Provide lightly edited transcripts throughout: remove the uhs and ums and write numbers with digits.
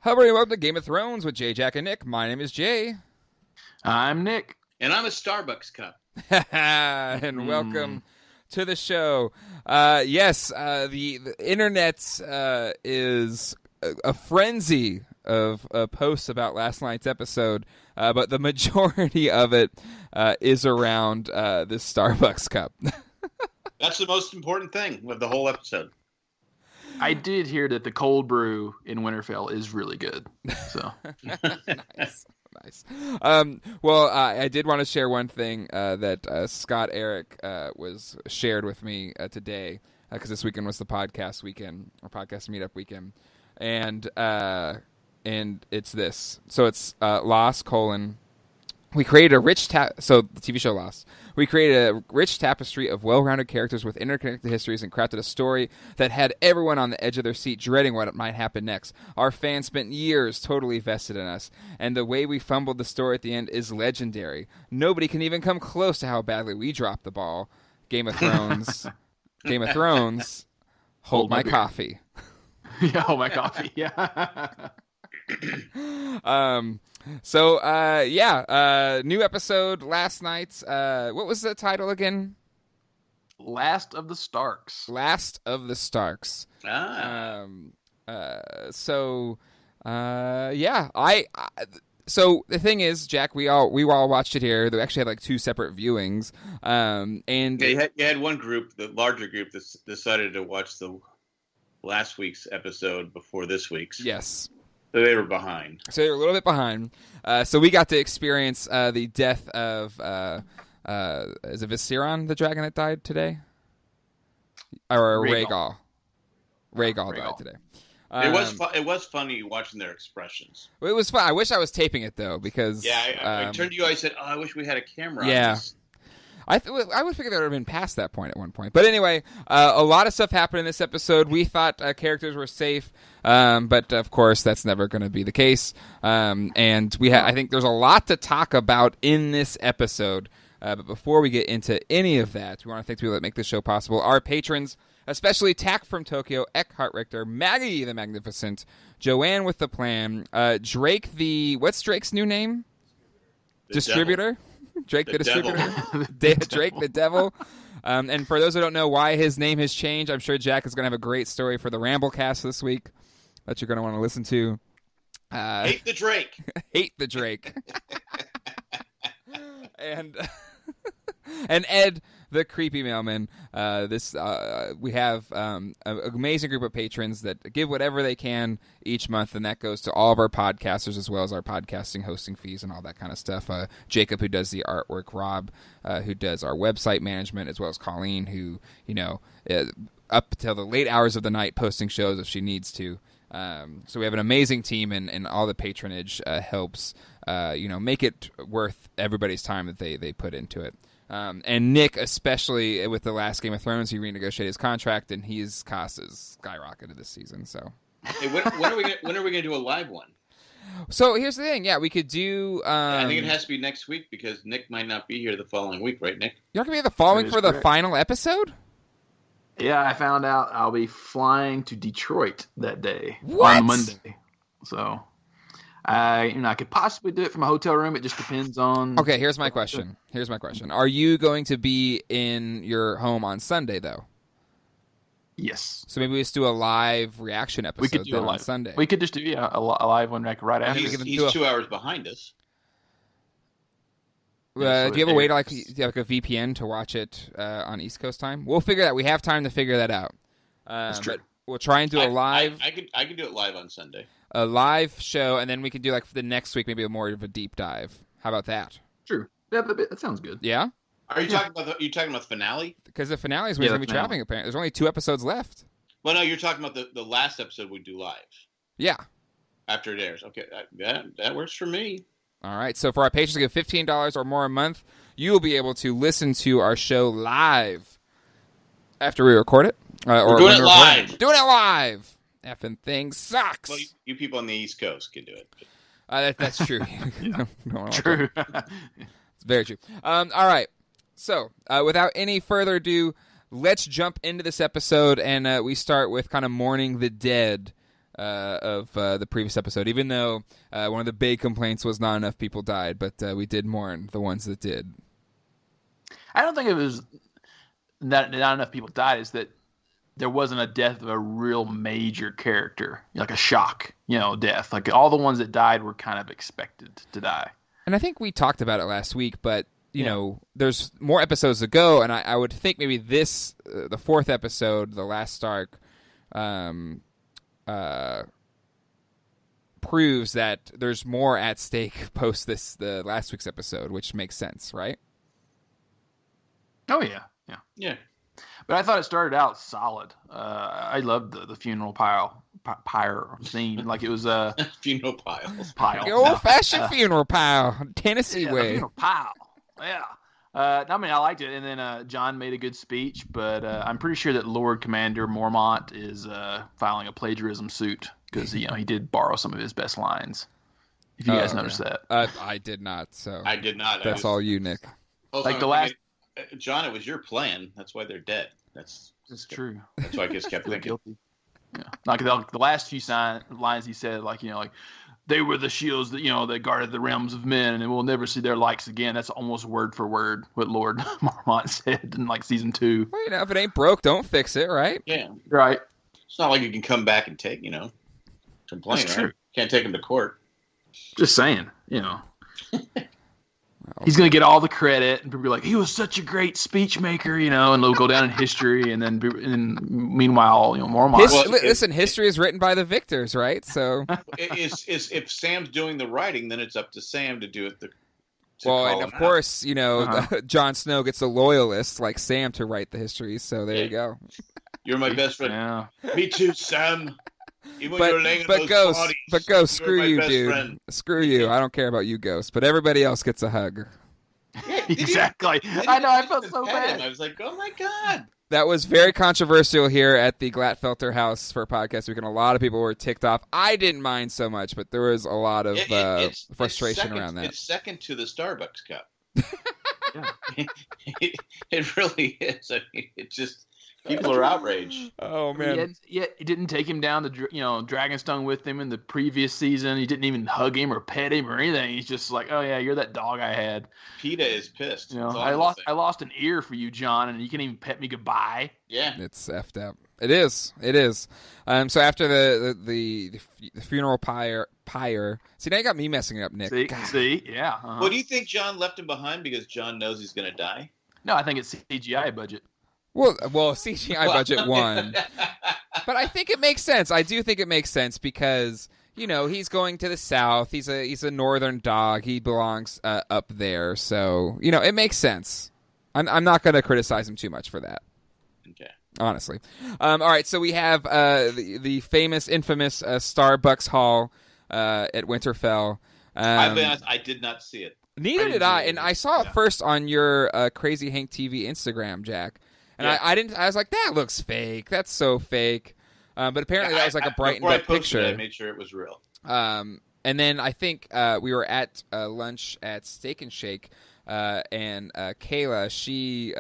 Hello, everybody. Welcome to Game of Thrones with Jay, Jack, and Nick. My name is Jay. I'm Nick. And I'm a Starbucks cup. And welcome to the show. The internet is a frenzy of posts about last night's episode, but the majority of it is around this Starbucks cup. That's the most important thing of the whole episode. I did hear that the cold brew in Winterfell is really good. So Nice. I did want to share one thing that Scott Eric was shared with me today, because this weekend was the podcast weekend, or podcast meetup weekend, and it's this. So it's Lost : We created a rich the TV show Lost. We created a rich tapestry of well-rounded characters with interconnected histories and crafted a story that had everyone on the edge of their seat dreading what might happen next. Our fans spent years totally vested in us, and the way we fumbled the story at the end is legendary. Nobody can even come close to how badly we dropped the ball. Game of Thrones. Hold my coffee. Yeah, hold my coffee. Yeah. New episode last night. What was the title again? Last of the Starks. Last of the Starks. So the thing is, Jack, we all watched it here. They actually had like two separate viewings. You had one group, the larger group, that decided to watch the last week's episode before this week's. Yes. So they were behind. So they were a little bit behind. So we got to experience the death of is it Viserion, the dragon that died today? Or Rhaegal. Rhaegal died today. It was funny watching their expressions. It was fun. I wish I was taping it though, because I turned to you. I said, "Oh, I wish we had a camera." Yeah. On this. I would figure that would have been past that point at one point. But anyway, a lot of stuff happened in this episode. We thought characters were safe, but of course that's never going to be the case. And I think there's a lot to talk about in this episode. But before we get into any of that, we want to thank people that make this show possible. Our patrons, especially Tack from Tokyo, Eckhart Richter, Maggie the Magnificent, Joanne with the Plan, Drake what's Drake's new name? Distributor? Devil. Drake the Distributor? Drake the Devil. And for those who don't know why his name has changed, I'm sure Jack is going to have a great story for the Ramblecast this week that you're going to want to listen to. Hate the Drake. Hate the Drake. And Ed, the creepy mailman. We have an amazing group of patrons that give whatever they can each month, and that goes to all of our podcasters as well as our podcasting hosting fees and all that kind of stuff. Jacob, who does the artwork, Rob, who does our website management, as well as Colleen, who up till the late hours of the night posting shows if she needs to. So we have an amazing team, and all the patronage helps make it worth everybody's time that they put into it. And Nick, especially with the last Game of Thrones, he renegotiated his contract, and his cost has skyrocketed this season. So, hey, when are we gonna do a live one? So here's the thing. Yeah, we could do. I think it has to be next week because Nick might not be here the following week, right, Nick? You're not gonna be the following for the final episode. Yeah, I found out I'll be flying to Detroit that day on Monday. So, I could possibly do it from a hotel room. It just depends on. Okay, here's my question. Are you going to be in your home on Sunday though? Yes. So maybe we just do a live reaction episode. We could do on Sunday. We could just do a live one right after. He's 2 hours behind us. Do you have a way to like a VPN to watch it on East Coast time? We'll figure that. We have time to figure that out. That's true. But we'll try and do a live. I could do it live on Sunday. A live show, and then we can do like for the next week maybe more of a deep dive. How about that? True. That sounds good. Yeah. Are you talking about the finale? Because the finale is when we're going to be traveling. Apparently, there's only 2 episodes left. Well, no, you're talking about the last episode we do live. Yeah. After it airs. Okay, that works for me. All right. So for our patrons, give $15 or more a month, you will be able to listen to our show live after we record it. We're doing it live. Doing it live. Effing thing sucks. Well, you people on the East Coast can do it. That's true. True. It's very true. All right. So, without any further ado, let's jump into this episode, and we start with kind of mourning the dead of the previous episode, even though one of the big complaints was not enough people died, but we did mourn the ones that did. I don't think it was not enough people died. Is that there wasn't a death of a real major character, like a shock, death. Like all the ones that died were kind of expected to die. And I think we talked about it last week, but you know, there's more episodes to go, and I would think maybe this, the fourth episode, The Last Stark, proves that there's more at stake post the last week's episode, which makes sense, right? Oh yeah. But I thought it started out solid. I loved the funeral pyre scene. Like it was a funeral pile. The old-fashioned funeral pile, Tennessee way. Funeral pile. Yeah. I mean, I liked it. And then John made a good speech, but I'm pretty sure that Lord Commander Mormont is filing a plagiarism suit because he did borrow some of his best lines. If you guys noticed that. I did not. So I did not. That's all you, Nick. Like the last. John, it was your plan. That's why they're dead. That's true. That's why I just kept thinking. Guilty. Yeah. Like the last few lines he said, like they were the shields that that guarded the realms of men, and we'll never see their likes again. That's almost word for word what Lord Mormont said in like season 2. Well, if it ain't broke, don't fix it, right? Yeah, right. It's not like you can come back and take complain. That's true. Right? Can't take him to court. Just saying, He's going to get all the credit, and people be like, he was such a great speech maker, and they'll go down in history, and then meanwhile, Mormont. Listen, history is written by the victors, right? So, if Sam's doing the writing, then it's up to Sam to do it. And of course, Jon Snow gets a loyalist like Sam to write the history, so there you go. You're my best friend. Yeah. Me too, Sam. But Ghost, screw you, dude. Friend. Screw you. I don't care about you, Ghost. But everybody else gets a hug. Yeah, exactly. I know. I felt so bad. I was like, oh my god. That was very controversial here at the Glatfelter House for Podcast Week, and a lot of people were ticked off. I didn't mind so much, but there was a lot of frustration around that. It's second to the Starbucks cup. It really is. I mean, it just. People are outraged. Oh man! Yet he didn't take him down to Dragonstone with him in the previous season. He didn't even hug him or pet him or anything. He's just like, oh yeah, you're that dog I had. PETA is pissed. I lost an ear for you, John, and you can't even pet me goodbye. Yeah, it's effed up. It is. So after the funeral pyre. See, now you got me messing it up, Nick. See, yeah. Uh-huh. Well, do you think John left him behind because John knows he's going to die? No, I think it's CGI budget. Well, CGI budget won. But I think it makes sense. I do think it makes sense because, he's going to the south. He's a northern dog. He belongs up there. So, it makes sense. I'm not going to criticize him too much for that. Okay. Honestly. All right, so we have the famous, infamous Starbucks haul at Winterfell. I'll be honest, I did not see it. Neither did I. And I saw it first on your Crazy Hank TV Instagram, Jack. And I was like, that looks fake. That's so fake. But apparently that was like a brightened up picture. I made sure it was real. And then I think we were at lunch at Steak and Shake, and Kayla, she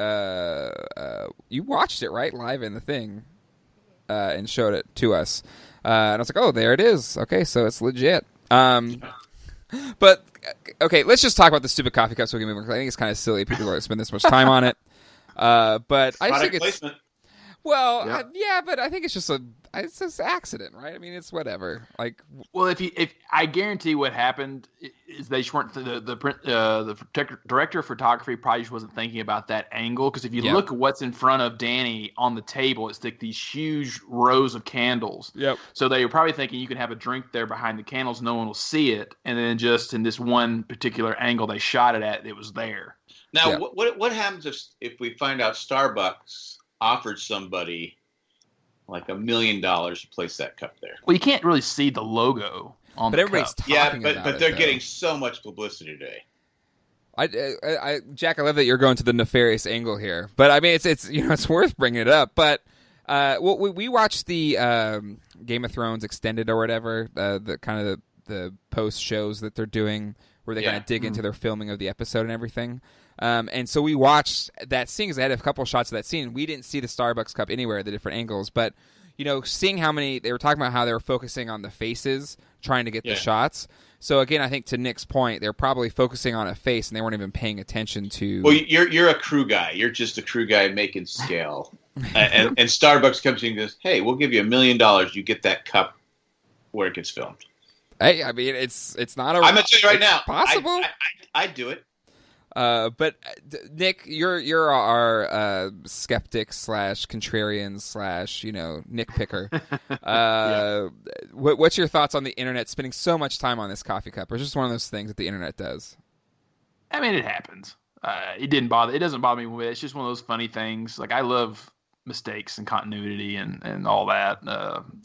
you watched it, right, live in the thing, and showed it to us. And I was like, oh, there it is. Okay, so it's legit. But okay, let's just talk about the stupid coffee cup so we can move on. I think it's kind of silly people are going to spend this much time on it. But I think it's placement. Well, yeah, but I think it's just an accident, right? I mean, it's whatever. Like, well, if I guarantee what happened is they just weren't the director of photography probably just wasn't thinking about that angle, because if you look at what's in front of Danny on the table, it's like these huge rows of candles. Yep. So they were probably thinking you can have a drink there behind the candles, no one will see it, and then just in this one particular angle they shot it at, it was there. Now, what happens if we find out Starbucks offered somebody like $1 million to place that cup there? Well, you can't really see the logo on the everybody's cup. talking about it. But they're getting so much publicity today. Jack, I love that you're going to the nefarious angle here, but I mean, it's worth bringing it up. But we watched the Game of Thrones extended or whatever, the kind of the post shows that they're doing where they kind of dig into their filming of the episode and everything. And so we watched that scene because I had a couple shots of that scene. We didn't see the Starbucks cup anywhere, the different angles, but seeing how many they were talking about how they were focusing on the faces, trying to get the shots. So again, I think to Nick's point, they're probably focusing on a face and they weren't even paying attention to. Well, you're a crew guy. You're just a crew guy making scale, and Starbucks comes in and goes, "Hey, we'll give you $1 million. You get that cup where it gets filmed." Hey, I mean, it's not a. I'm gonna tell you right now, possible. I'd do it. But Nick, you're our skeptic / contrarian / nitpicker. What's your thoughts on the internet spending so much time on this coffee cup? It's just one of those things that the internet does. I mean, it happens. It doesn't bother me one bit. It's just one of those funny things. Like, I love mistakes and continuity and all that.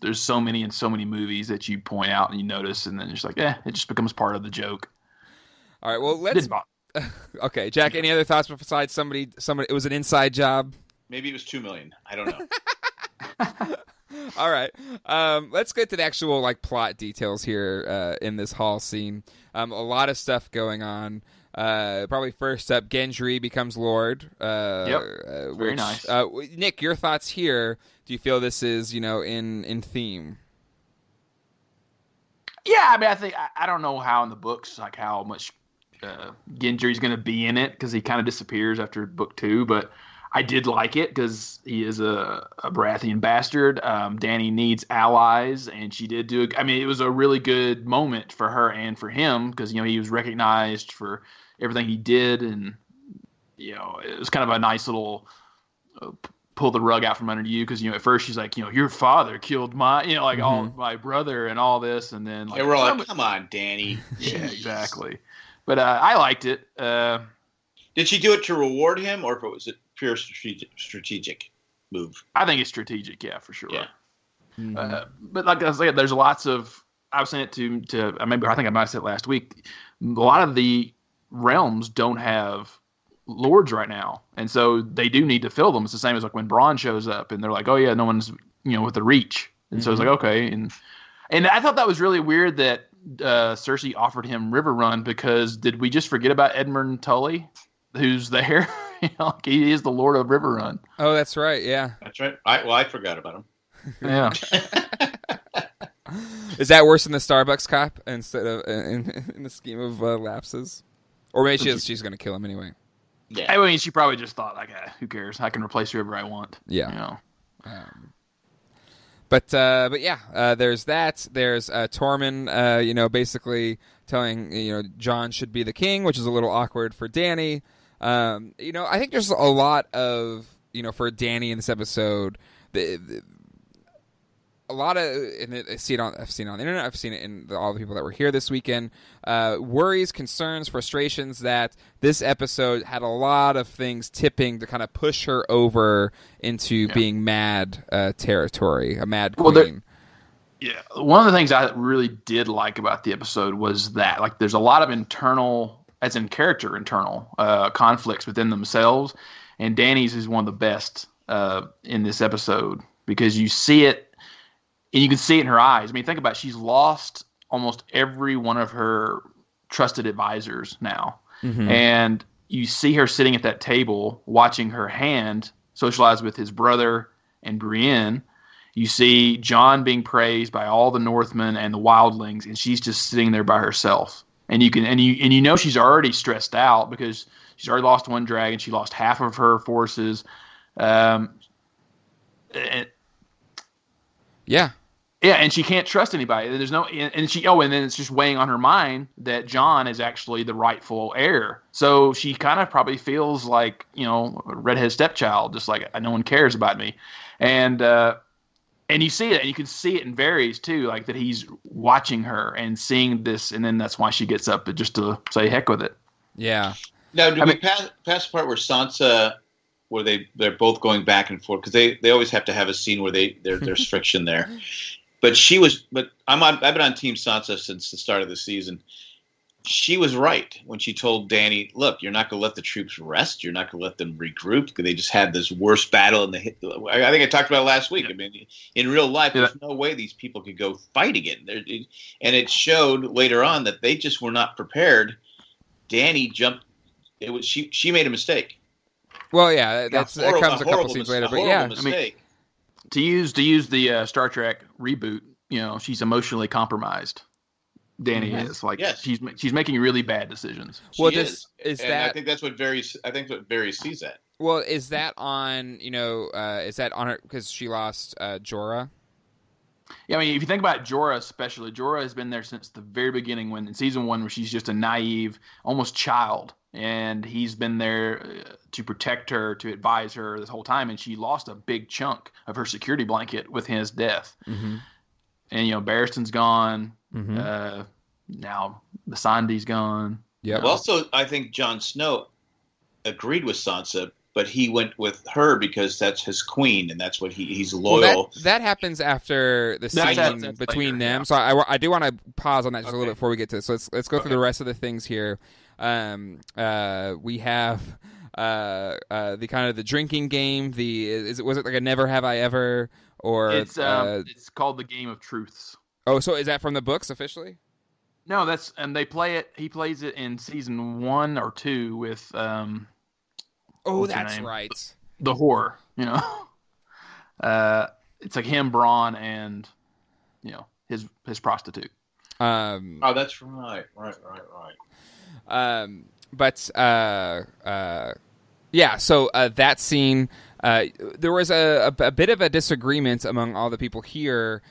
There's so many in so many movies that you point out and you notice, and then it's like, it just becomes part of the joke. All right, well, let's. Okay, Jack. Any other thoughts besides somebody? It was an inside job. Maybe it was $2 million. I don't know. All right. Let's get to the actual plot details here in this hall scene. A lot of stuff going on. Probably first up, Gendry becomes Lord. Very nice. Nick, your thoughts here? Do you feel this is in theme? Yeah, I mean, I don't know how in the books how much Gendry's going to be in it, because he kind of disappears after book 2, but I did like it because he is a Baratheon bastard. Dany needs allies, and she did do it was a really good moment for her and for him, because he was recognized for everything he did, and it was kind of a nice little pull the rug out from under you, because at first she's like, your father killed my all my brother and all this, and then we're all like, come on, Dany. Yeah, exactly. But I liked it. Did she do it to reward him, or was it pure strategic move? I think it's strategic, yeah, for sure. Yeah. But like I said, there's lots of. I was saying it to I think I might have said it last week. A lot of the realms don't have lords right now, and so they do need to fill them. It's the same as when Bronn shows up, and they're like, "Oh yeah, no one's with the reach," and so it's like, okay, and I thought that was really weird that Cersei offered him Riverrun, because did we just forget about Edmund Tully, who's there? He is the Lord of Riverrun. Oh, that's right. Yeah, that's right. I forgot about him. Yeah. Is that worse than the Starbucks cop instead of in the scheme of lapses? Or maybe she's going to kill him anyway. Yeah. I mean, she probably just thought who cares? I can replace whoever I want. Yeah. But yeah, there's that. There's Tormund, basically telling Jon should be the king, which is a little awkward for Dany. I think there's a lot of for Dany in this episode. A lot of, and I've seen it on the internet. I've seen it in all the people that were here this weekend. Worries, concerns, frustrations that this episode had a lot of things tipping to kind of push her over into being mad territory, a mad queen. One of the things I really did like about the episode was that there's a lot of internal, as in character internal conflicts within themselves, and Dany's is one of the best in this episode, because you see it. And you can see it in her eyes. I mean, think about it. She's lost almost every one of her trusted advisors now. Mm-hmm. And you see her sitting at that table watching her hand socialize with his brother and Brienne. You see Jon being praised by all the Northmen and the wildlings, and she's just sitting there by herself. And you she's already stressed out, because she's already lost one dragon. She lost half of her forces. Yeah, and she can't trust anybody. There's no, and then it's just weighing on her mind that Jon is actually the rightful heir. So she kind of probably feels like, a redheaded stepchild, just like no one cares about me. And you see it, and you can see it in Varys too, that he's watching her and seeing this, and then that's why she gets up just to say heck with it. Yeah. Now, do we pass the part where Sansa, where they're both going back and forth, because they always have to have a scene where there's friction there. But I've been on Team Sansa since the start of the season. She was right when she told Dany, "Look, you're not going to let the troops rest. You're not going to let them regroup, because they just had this worst battle in the. I think I talked about it last week. I mean, in real life, there's no way these people could go fight again. And it showed later on that they just were not prepared. Dany jumped. She made a mistake. Well, yeah, that comes a couple scenes later, but yeah, mistake. to use the Star Trek reboot, she's emotionally compromised. Danny is like she's making really bad decisions. She is that? I think that's what Varys sees that. Well, is that on is that on her because she lost Jorah? Yeah, I mean, if you think about Jorah especially, Jorah has been there since the very beginning when in season 1 where she's just a naive, almost child, and he's been there to protect her, to advise her this whole time, and she lost a big chunk of her security blanket with his death. Mm-hmm. And Barristan's gone. Mm-hmm. Now Missandei's gone. Yeah. Well, also, I think Jon Snow agreed with Sansa, but he went with her because that's his queen, and that's what he's loyal. Well, that happens after the scene between them. Yeah. So I do want to pause on that just a little bit before we get to this. So let's go through the rest of the things here. We have the kind of the drinking game. Was it like a Never Have I Ever or it's called the Game of Truths. Oh, so is that from the books officially? No, and they play it. He plays it in season 1 or 2 with that's right. The whore, it's like him, Braun, and his prostitute. Oh, that's right. Yeah. So that scene, there was a bit of a disagreement among all the people here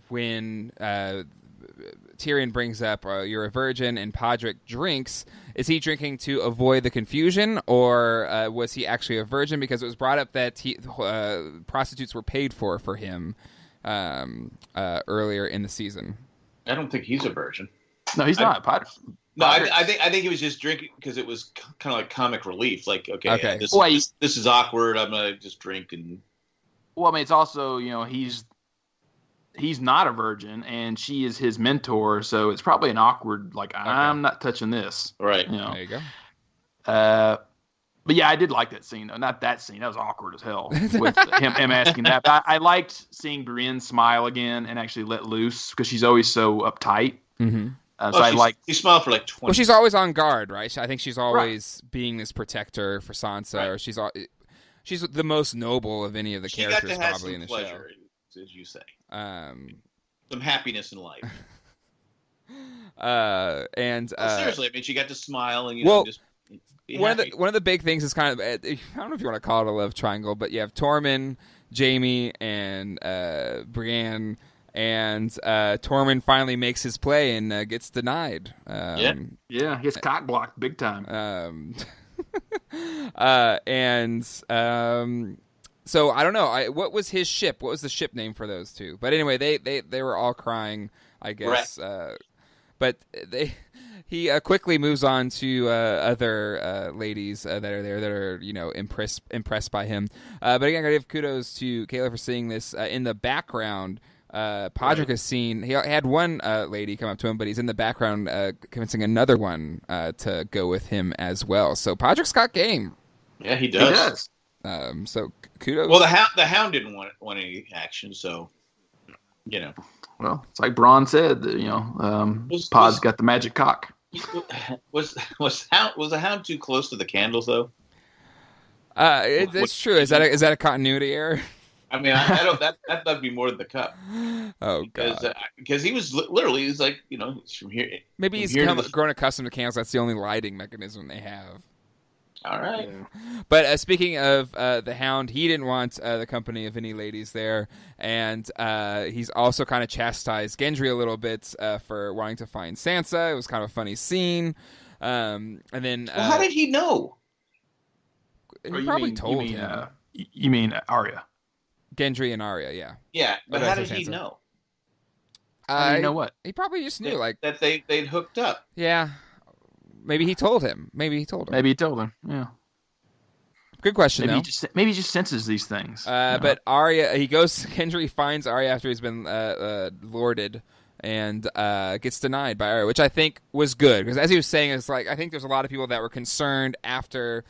when Tyrion brings up you're a virgin and Podrick drinks. Is he drinking to avoid the confusion, or was he actually a virgin? Because it was brought up that prostitutes were paid for him earlier in the season. I don't think he's a virgin. No, he's not. No, I think he was just drinking because it was kind of like comic relief. Like, okay. This is awkward. I'm gonna just drink and. Well, I mean, it's also he's not a virgin, and she is his mentor, so it's probably an awkward, like, okay. I'm not touching this. Right. There you go. But yeah, I did like that scene. Not that scene. That was awkward as hell with him asking that. But I liked seeing Brienne smile again and actually let loose because she's always so uptight. Mm-hmm. She smiled for like 20. Well, she's always on guard, right? I think she's always being this protector for Sansa, right. Or she's the most noble of any of the characters probably in the pleasure, show. As you say. Some happiness in life. Seriously, I mean, she got to smile and just be happy. One of the big things is kind of, I don't know if you want to call it a love triangle, but you have Tormund, Jaime, and Brienne, and Tormund finally makes his play and gets denied. He gets cock blocked big time. So I don't know. What was his ship? What was the ship name for those two? But anyway, they were all crying, I guess. But he quickly moves on to other ladies that are there that are impressed by him. But again, I gotta give kudos to Kayla for seeing this in the background. Podrick has seen. He had one lady come up to him, but he's in the background convincing another one to go with him as well. So Podrick's got game. Yeah, he does. So kudos. Well, the Hound didn't want any action, so Well, it's like Bronn said. Pod's got the magic cock. Was the Hound too close to the candles though? It's true. Is that a continuity error? I mean, I don't. That'd be more than the cup. Oh god! Because he was literally, he's like, from here. Maybe he's grown accustomed to candles. That's the only lighting mechanism they have. All right. Yeah. But speaking of the Hound, he didn't want the company of any ladies there, and he's also kind of chastised Gendry a little bit for wanting to find Sansa. It was kind of a funny scene. And then, how did he know? He probably told him. You mean Arya? Gendry and Arya, yeah. Yeah, but how did he know? How did he know what? He probably just knew, that they'd hooked up. Yeah. Maybe he told him. Yeah. Good question, though. Maybe he just senses these things. But Arya, Gendry finds Arya after he's been lorded and gets denied by Arya, which I think was good. Because as he was saying, it's like, I think there's a lot of people that were concerned after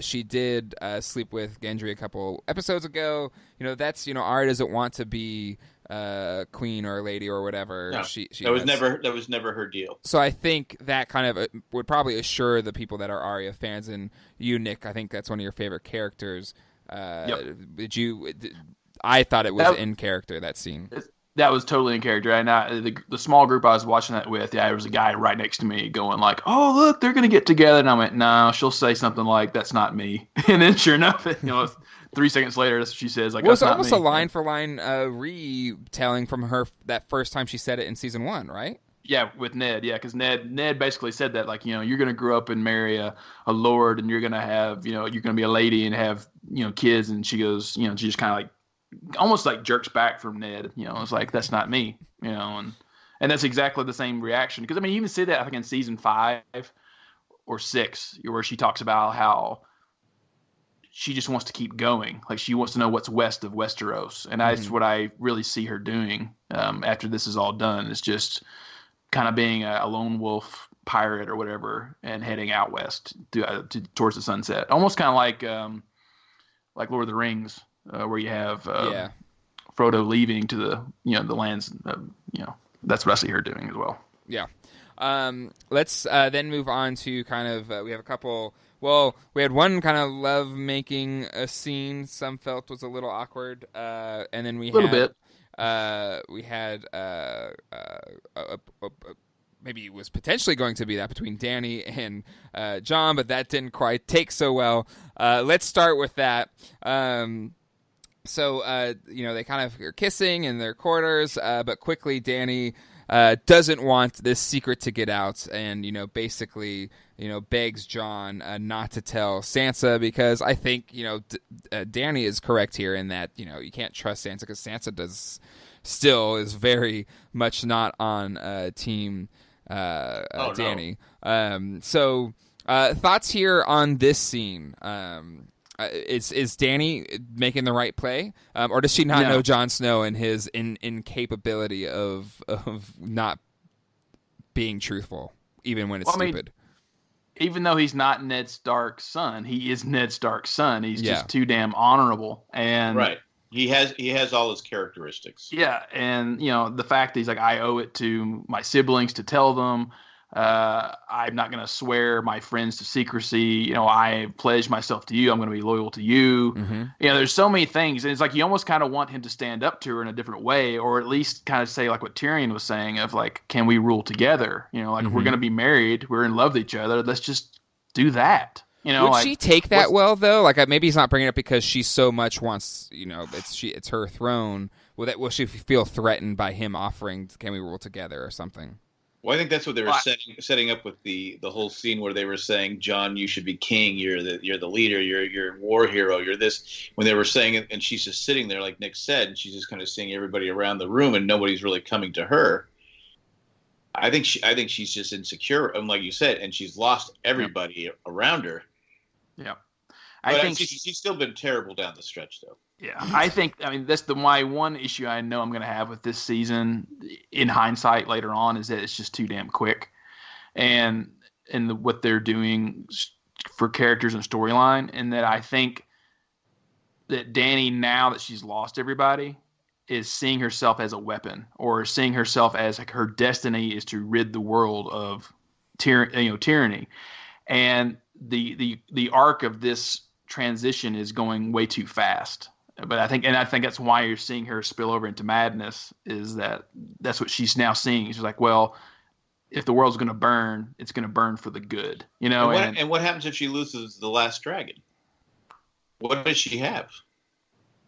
she did sleep with Gendry a couple episodes ago. That's, Arya doesn't want to be queen or a lady or whatever. No, that was never her deal. So I think that kind of would probably assure the people that are Arya fans, and you, Nick, I think that's one of your favorite characters. Did you? I thought it was in character, that scene. That was totally in character. And the small group I was watching that with, there was a guy right next to me going like, "Oh, look, they're gonna get together." And I went, "No, she'll say something like, 'That's not me.'" And then sure enough, 3 seconds later, that's what she says. Like, well, it's "That's almost not me." a line for line retelling from her that first time she said it in season 1, right? Yeah, with Ned. Yeah, because Ned basically said that, like, you're gonna grow up and marry a lord, and you're gonna have, you're gonna be a lady and have, kids. And she goes, she just kind of like, almost like jerks back from Ned. It's like, "That's not me." And that's exactly the same reaction. Because I mean, you even see that I think in season 5 or 6, where she talks about how she just wants to keep going. Like, she wants to know what's west of Westeros, and that's what I really see her doing after this is all done. It's just kind of being a lone wolf pirate or whatever, and heading out west towards the sunset. Almost kind of like Lord of the Rings. Where you have Frodo leaving to the lands, that's what I see her doing as well. Yeah. Let's then move on to kind of we have a couple. Well, we had one kind of love making a scene. Some felt was a little awkward, and then we had maybe it was potentially going to be that between Dany and Jon, but that didn't quite take so well. Let's start with that. So, they kind of are kissing in their quarters, but quickly Dany doesn't want this secret to get out, and, basically, begs Jon not to tell Sansa, because I think, Dany is correct here in that, you can't trust Sansa, because Sansa is very much not on team Dany. No. Thoughts here on this scene? Is Dany making the right play, or does she not know Jon Snow and his incapability of not being truthful, even when it's stupid? Even though he's not Ned Stark's son, he is Ned Stark's son. He's just too damn honorable, and right. He has all his characteristics. Yeah, and the fact that he's like, "I owe it to my siblings to tell them. I'm not going to swear my friends to secrecy. I pledge myself to you. I'm going to be loyal to you." Mm-hmm. There's so many things. And it's like you almost kind of want him to stand up to her in a different way, or at least kind of say like what Tyrion was saying of like, "Can we rule together? We're going to be married. We're in love with each other. Let's just do that." Would she take that well, though? Like, maybe he's not bringing it up because she so much wants, it's her throne. Will she feel threatened by him offering, "Can we rule together?" or something? Well, I think that's what they were setting up with the whole scene where they were saying, "Jon, you should be king. You're the leader. You're a war hero. You're this." When they were saying it, and she's just sitting there, like Nick said, and she's just kind of seeing everybody around the room, and nobody's really coming to her. I think she's just insecure, and like you said, and she's lost everybody around her. Yeah, I think she's still been terrible down the stretch, though. Yeah, I mean, that's my one issue I know I'm going to have with this season, in hindsight later on, is that it's just too damn quick, and what they're doing for characters and storyline, and that I think that Dany, now that she's lost everybody, is seeing herself as a weapon, or seeing herself as like her destiny is to rid the world of tyranny, and the arc of this transition is going way too fast. But I think that's why you're seeing her spill over into madness, is that's what she's now seeing. She's like, well, if the world's going to burn, it's going to burn for the good, And what happens if she loses the last dragon? What does she have?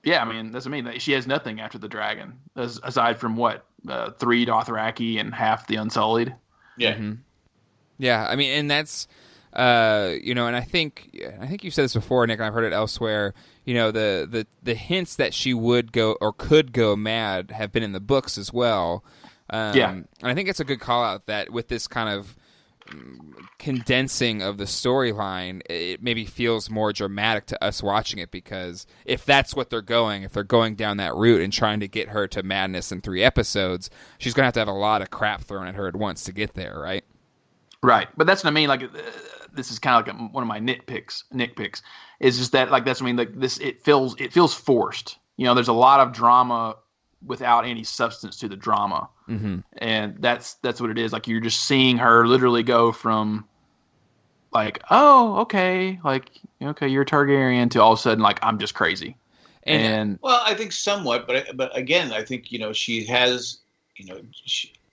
Yeah, I mean, she has nothing after the dragon, aside from 3 Dothraki and half the Unsullied. Yeah. Mm-hmm. Yeah, I mean, and that's, and I think you've said this before, Nick, and I've heard it elsewhere. The hints that she would go or could go mad have been in the books as well. And I think it's a good call out that with this kind of condensing of the storyline, it maybe feels more dramatic to us watching it, because if that's what they're going down that route and trying to get her to madness in 3 episodes, she's going to have a lot of crap thrown at her at once to get there, right? Right, but that's what I mean. Like, this is kind of like one of my nitpicks. Is just that, like, that's what I mean. Like, this, it feels forced. There's a lot of drama without any substance to the drama, and that's what it is. Like, you're just seeing her literally go from like, oh, okay, like, okay, you're a Targaryen, to all of a sudden, like, I'm just crazy. And well, I think somewhat, but again, I think she has,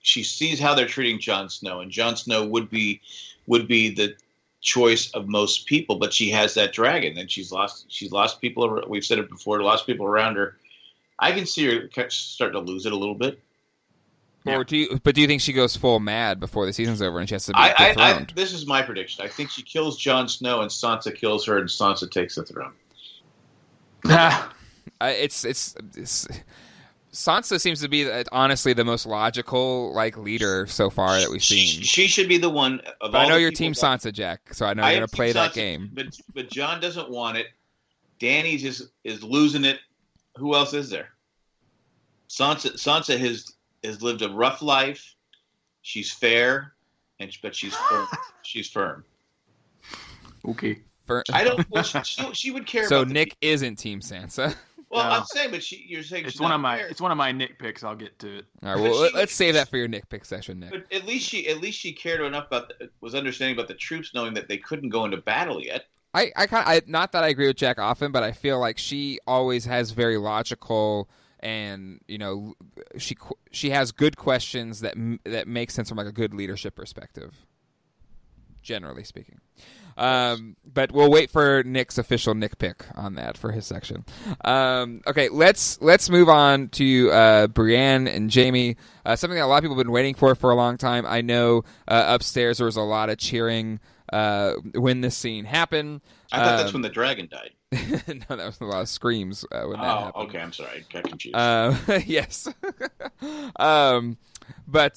she sees how they're treating Jon Snow, and Jon Snow would be the choice of most people, but she has that dragon, and she's lost people. We've said it before, lost people around her. I can see her starting to lose it a little bit. Or do you think she goes full mad before the season's over and she has to be dethroned? This is my prediction. I think she kills Jon Snow and Sansa kills her and Sansa takes the throne. It's Sansa seems to be honestly the most logical leader so far that we've seen. She should be the one. But I know you're Team Sansa, Jack, so I know you're gonna play that game. But Jon doesn't want it. Dany is losing it. Who else is there? Sansa has lived a rough life. She's fair, but she's firm. She's firm. Okay. I don't. Well, she would care. So about Nick isn't Team Sansa. Well, no. I'm saying, but you're saying it's one of my nitpicks. I'll get to it. All right. Well, let's save that for your nitpick session, Nick. But at least she cared enough was understanding about the troops, knowing that they couldn't go into battle yet. I not that I agree with Jack often, but I feel like she always has very logical. And she has good questions that make sense from a good leadership perspective, generally speaking. But we'll wait for Nick's official Nick pick on that for his section. Okay, let's move on to Brienne and Jaime. Something that a lot of people have been waiting for a long time. I know upstairs there was a lot of cheering when this scene happened. I thought that's when the dragon died. No, that was a lot of screams when that happened. Oh, okay. I'm sorry. I got confused. Yes. But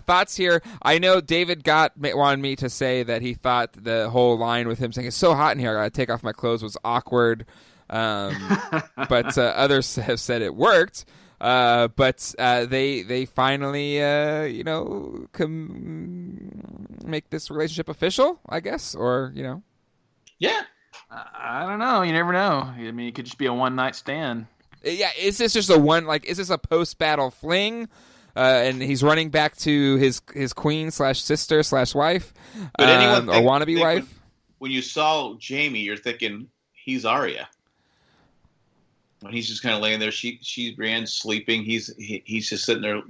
thoughts here. I know David wanted me to say that he thought the whole line with him saying, "It's so hot in here, I gotta take off my clothes," was awkward. But others have said it worked. But they finally, can make this relationship official, I guess, or. Yeah. I don't know. You never know. I mean, it could just be a one-night stand. Yeah, is this just is this a post-battle fling? And he's running back to his queen / sister / wife, but anyone or wannabe wife. When you saw Jaime, you're thinking he's Arya. When he's just kind of laying there, Brienne's sleeping. He's just sitting there.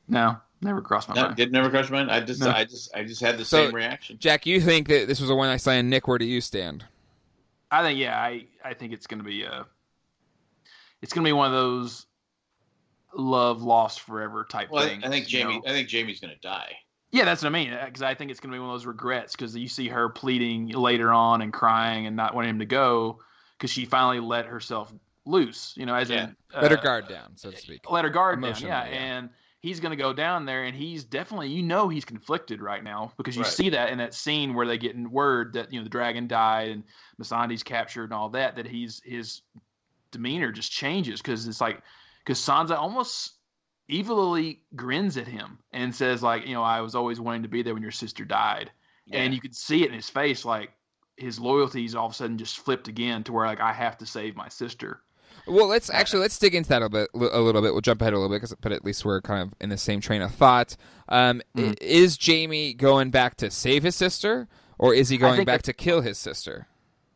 No, never crossed my mind. Did never cross my mind. I just had the same reaction. Jack, you think that this was a one-night stand? Nick, where do you stand? I think I think it's gonna be one of those love lost forever type things. I think Jaime's gonna die. Yeah, that's what I mean. Because I think it's gonna be one of those regrets. Because you see her pleading later on and crying and not wanting him to go because she finally let herself loose. Let her guard down, so to speak. Let her guard down. Yeah, and he's going to go down there, and he's definitely, he's conflicted right now because you see that in that scene where they get word that, the dragon died and Missandei's captured and all that his demeanor just changes because Sansa almost evilly grins at him and says I was always wanting to be there when your sister died. Yeah. And you could see it in his face, his loyalties all of a sudden just flipped again to where I have to save my sister. Well, let's dig into that a little bit. We'll jump ahead a little bit, but at least we're kind of in the same train of thought. Is Jaime going back to save his sister, or is he going back to kill his sister?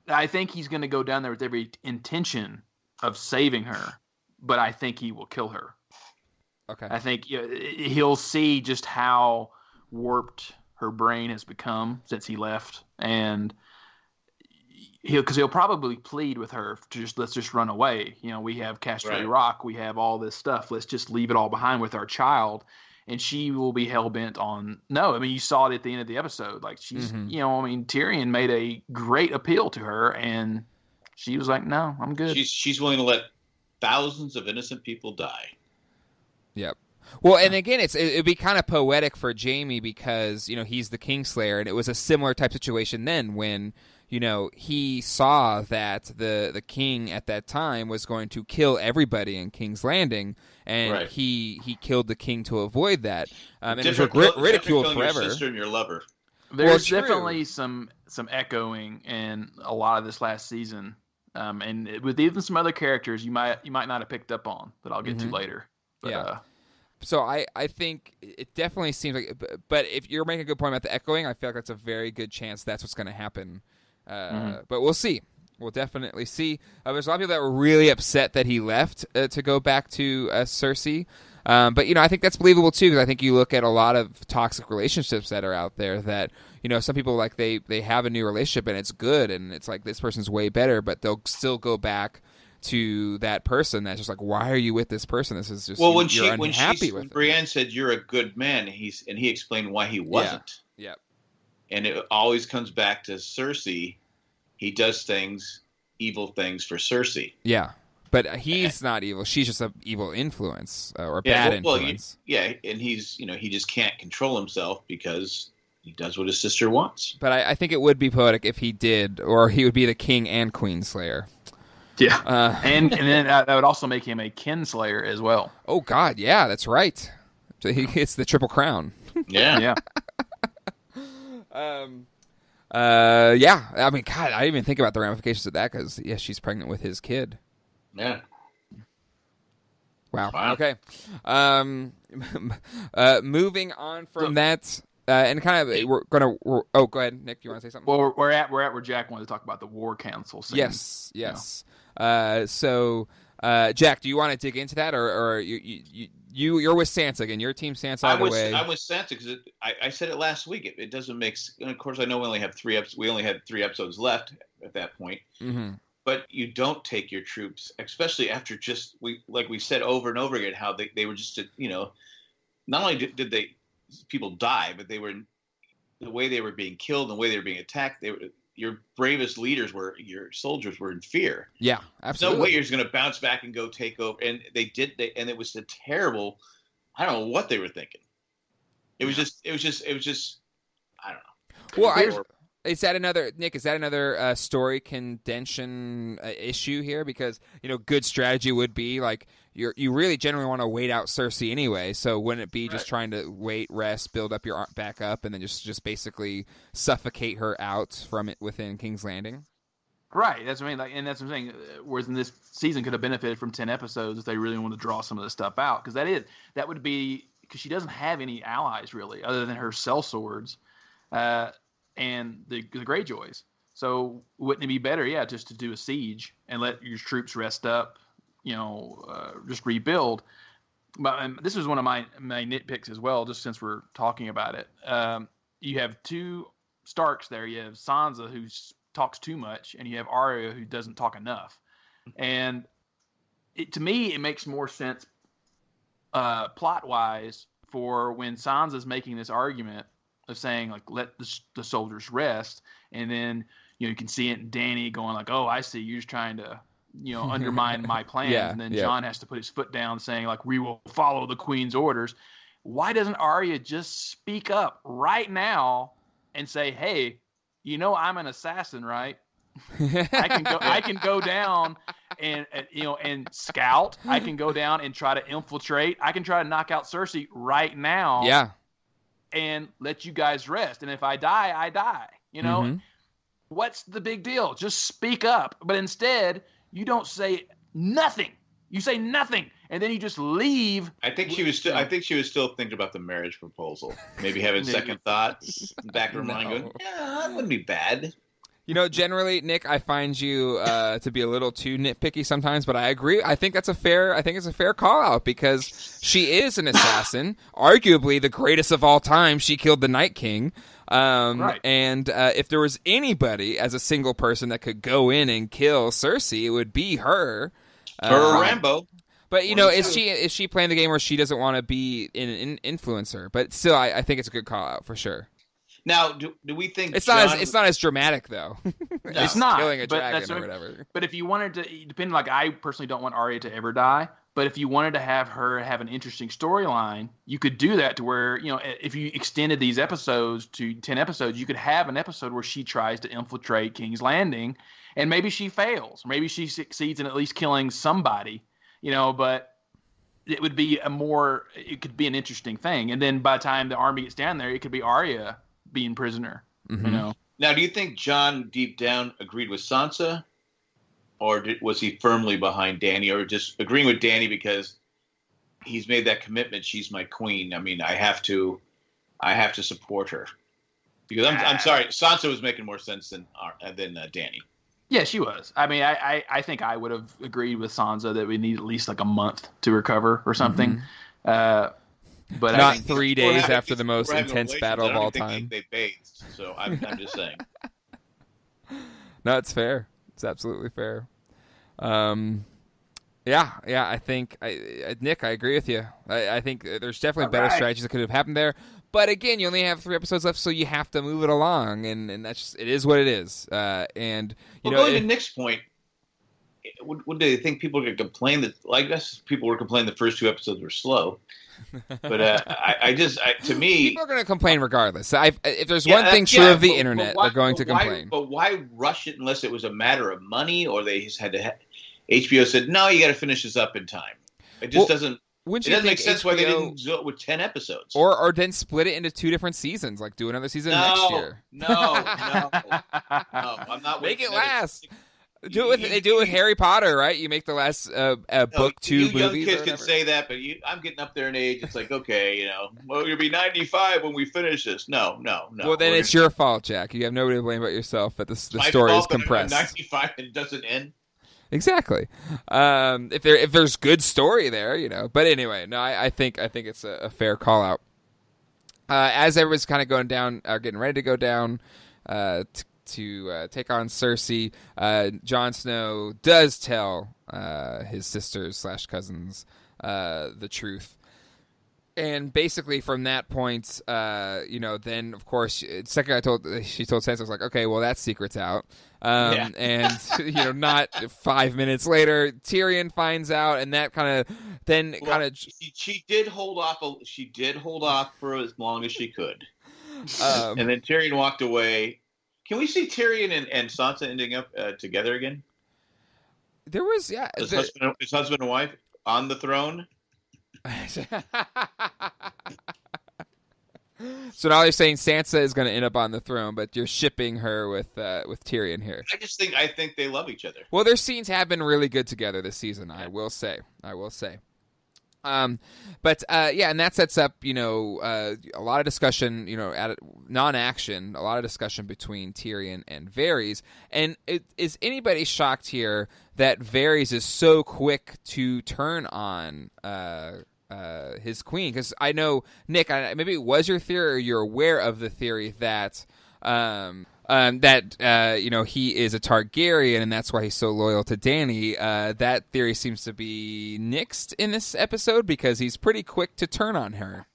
I think he's going to go down there with every intention of saving her, but I think he will kill her. Okay. I think he'll see just how warped her brain has become since he left, and he'll probably plead with her to let's just run away. We have Casterly Rock, we have all this stuff. Let's just leave it all behind with our child. And she will be hell bent on no. I mean, you saw it at the end of the episode. She's, Tyrion made a great appeal to her, and she was like, "No, I'm good." She's willing to let thousands of innocent people die. Yep. Well, and again, it'd be kind of poetic for Jaime because he's the Kingslayer, and it was a similar type situation then when. He saw that the king at that time was going to kill everybody in King's Landing, and he killed the king to avoid that. And it was ridiculed forever. Your sister and your lover. There's definitely some echoing in a lot of this last season, and with even some other characters you might not have picked up on that I'll get to later. But, So I think it definitely seems like, but if you're making a good point about the echoing, I feel like that's a very good chance that's what's going to happen. But we'll see. We'll definitely see. There's a lot of people that were really upset that he left to go back to Cersei. But, I think that's believable, too, because I think you look at a lot of toxic relationships that are out there that, some people, like, they have a new relationship and it's good and it's like this person's way better, but they'll still go back to that person that's just like, why are you with this person? This is just when Brienne said you're a good man, he explained why he wasn't. Yeah. And it always comes back to Cersei. He does evil things for Cersei. Yeah. But he's not evil. She's just an evil influence or bad influence. And he's he just can't control himself because he does what his sister wants. But I think it would be poetic if he did, or he would be the king and queen slayer. Yeah, and then that would also make him a kinslayer as well. Oh God, yeah, that's right. So he gets the triple crown. Yeah, yeah. Yeah. I mean, God, I didn't even think about the ramifications of that because she's pregnant with his kid. Yeah. Wow. Okay. Moving on from that. And kind of, we're gonna. Oh, go ahead, Nick. You want to say something? Well, we're at where Jack wanted to talk about the war council scene. Yes. So, Jack, do you want to dig into that, or you're with Sansa again? Your team Sansa all the way. I'm with Sansa because I said it last week. It doesn't make. And of course, I know we only have 3 episodes. We only had 3 episodes left at that point. Mm-hmm. But you don't take your troops, especially after like we said over and over again, how they were just not only did they people die, but they were the way they were being killed and the way they were being attacked. Your bravest leaders your soldiers were in fear. Yeah, absolutely. No way you're going to bounce back and go take over. And they did. And it was a terrible. I don't know what they were thinking. It was just. I don't know. Well, is that another story contention issue here? Because good strategy would be like you really generally want to wait out Cersei anyway. So wouldn't it be just trying to wait, rest, build up your back up, and then just basically suffocate her out from it within King's Landing? Right. That's what I mean. And that's what I'm saying. Whereas in this season could have benefited from 10 episodes if they really want to draw some of this stuff out, because that would be because she doesn't have any allies really other than her sellswords. And the Greyjoys. So wouldn't it be better, just to do a siege and let your troops rest up, just rebuild? But this was one of my nitpicks as well, just since we're talking about it. You have 2 Starks there. You have Sansa, who talks too much, and you have Arya, who doesn't talk enough. And to me, it makes more sense plot-wise for when Sansa's making this argument of saying, like, let the soldiers rest, and then you can see it in Dany going like, oh, I see, you're just trying to undermine my plans. And then Jon has to put his foot down saying, like, we will follow the queen's orders. Why doesn't Arya just speak up right now and say, hey, I'm an assassin, right? I can go down and scout. I can go down and try to infiltrate. I can try to knock out Cersei right now. Yeah. And let you guys rest. And if I die, I die. Mm-hmm. What's the big deal? Just speak up. But instead, you don't say nothing. You say nothing, and then you just leave. I think she was still thinking about the marriage proposal. Maybe having second thoughts, back of her mind, going, "Yeah, that wouldn't be bad." Generally, Nick, I find you to be a little too nitpicky sometimes, but I agree. I think it's a fair call out because she is an assassin, arguably the greatest of all time. She killed the Night King. Right. And if there was anybody as a single person that could go in and kill Cersei, it would be her. Her Rambo. But is she playing the game where she doesn't want to be an influencer? But still, I think it's a good call out for sure. Now, do we think it's not as dramatic though? No. It's not killing a dragon or whatever. But if you wanted to, depending, like I personally don't want Arya to ever die. But if you wanted to have her have an interesting storyline, you could do that to where if you extended these episodes to 10 episodes, you could have an episode where she tries to infiltrate King's Landing, and maybe she fails, maybe she succeeds in at least killing somebody, But it would be it could be an interesting thing. And then by the time the army gets down there, it could be Arya being prisoner. Mm-hmm. Now, do you think Jon deep down agreed with Sansa, or was he firmly behind Dany, or just agreeing with Dany because he's made that commitment. She's my queen. I mean, I have to support her because I'm sorry, Sansa was making more sense than Dany. Yeah, she was. I mean, I think I would have agreed with Sansa that we need at least like a month to recover or something. Mm-hmm. But not 3 days after the most intense battle of all time. They bathed, so I'm just saying. No, it's fair. It's absolutely fair. Yeah. I think Nick, I agree with you. I think there's definitely better strategies that could have happened there. But again, you only have 3 episodes left, so you have to move it along, and that's just, it is what it is. And going to Nick's point, would they think people are going to complain that, like us, people were complaining the first 2 episodes were slow? But to me, people are going to complain regardless. If there's one thing true of the internet, they're going to complain. But why rush it unless it was a matter of money, or they just had to? HBO said, "No, you got to finish this up in time." It just doesn't. It doesn't make sense why they didn't do it with 10 episodes, or then split it into 2 different seasons, like do another season next year. No, I'm not. Make it last. They do it with Harry Potter, right? You make the last book 2 movies. Young kids can say that, but I'm getting up there in age. It's like, okay, well, you'll be 95 when we finish this. No. Well, then it's your fault, Jack. You have nobody to blame but yourself. But the story is compressed. 95 and it doesn't end. Exactly. If there's good story there, But anyway, no, I think it's a fair call out. As everyone's kind of going down, or getting ready to go down, to take on Cersei, Jon Snow does tell his sisters / cousins the truth. And basically from that point, then of course, she told Sansa, was like, okay, well that secret's out. And not 5 minutes later, Tyrion finds out, and that she did hold off. She did hold off for as long as she could, and then Tyrion walked away. Can we see Tyrion and Sansa ending up together again? There was, his husband and wife on the throne. So now they're saying Sansa is going to end up on the throne, but you're shipping her with Tyrion here. I think they love each other. Well, their scenes have been really good together this season. I will say. And that sets up, a lot of discussion, non-action, a lot of discussion between Tyrion and Varys. And is anybody shocked here that Varys is so quick to turn on his queen? Because I know, Nick, maybe it was your theory, or you're aware of the theory that he is a Targaryen and that's why he's so loyal to Dany. That theory seems to be nixed in this episode because he's pretty quick to turn on her.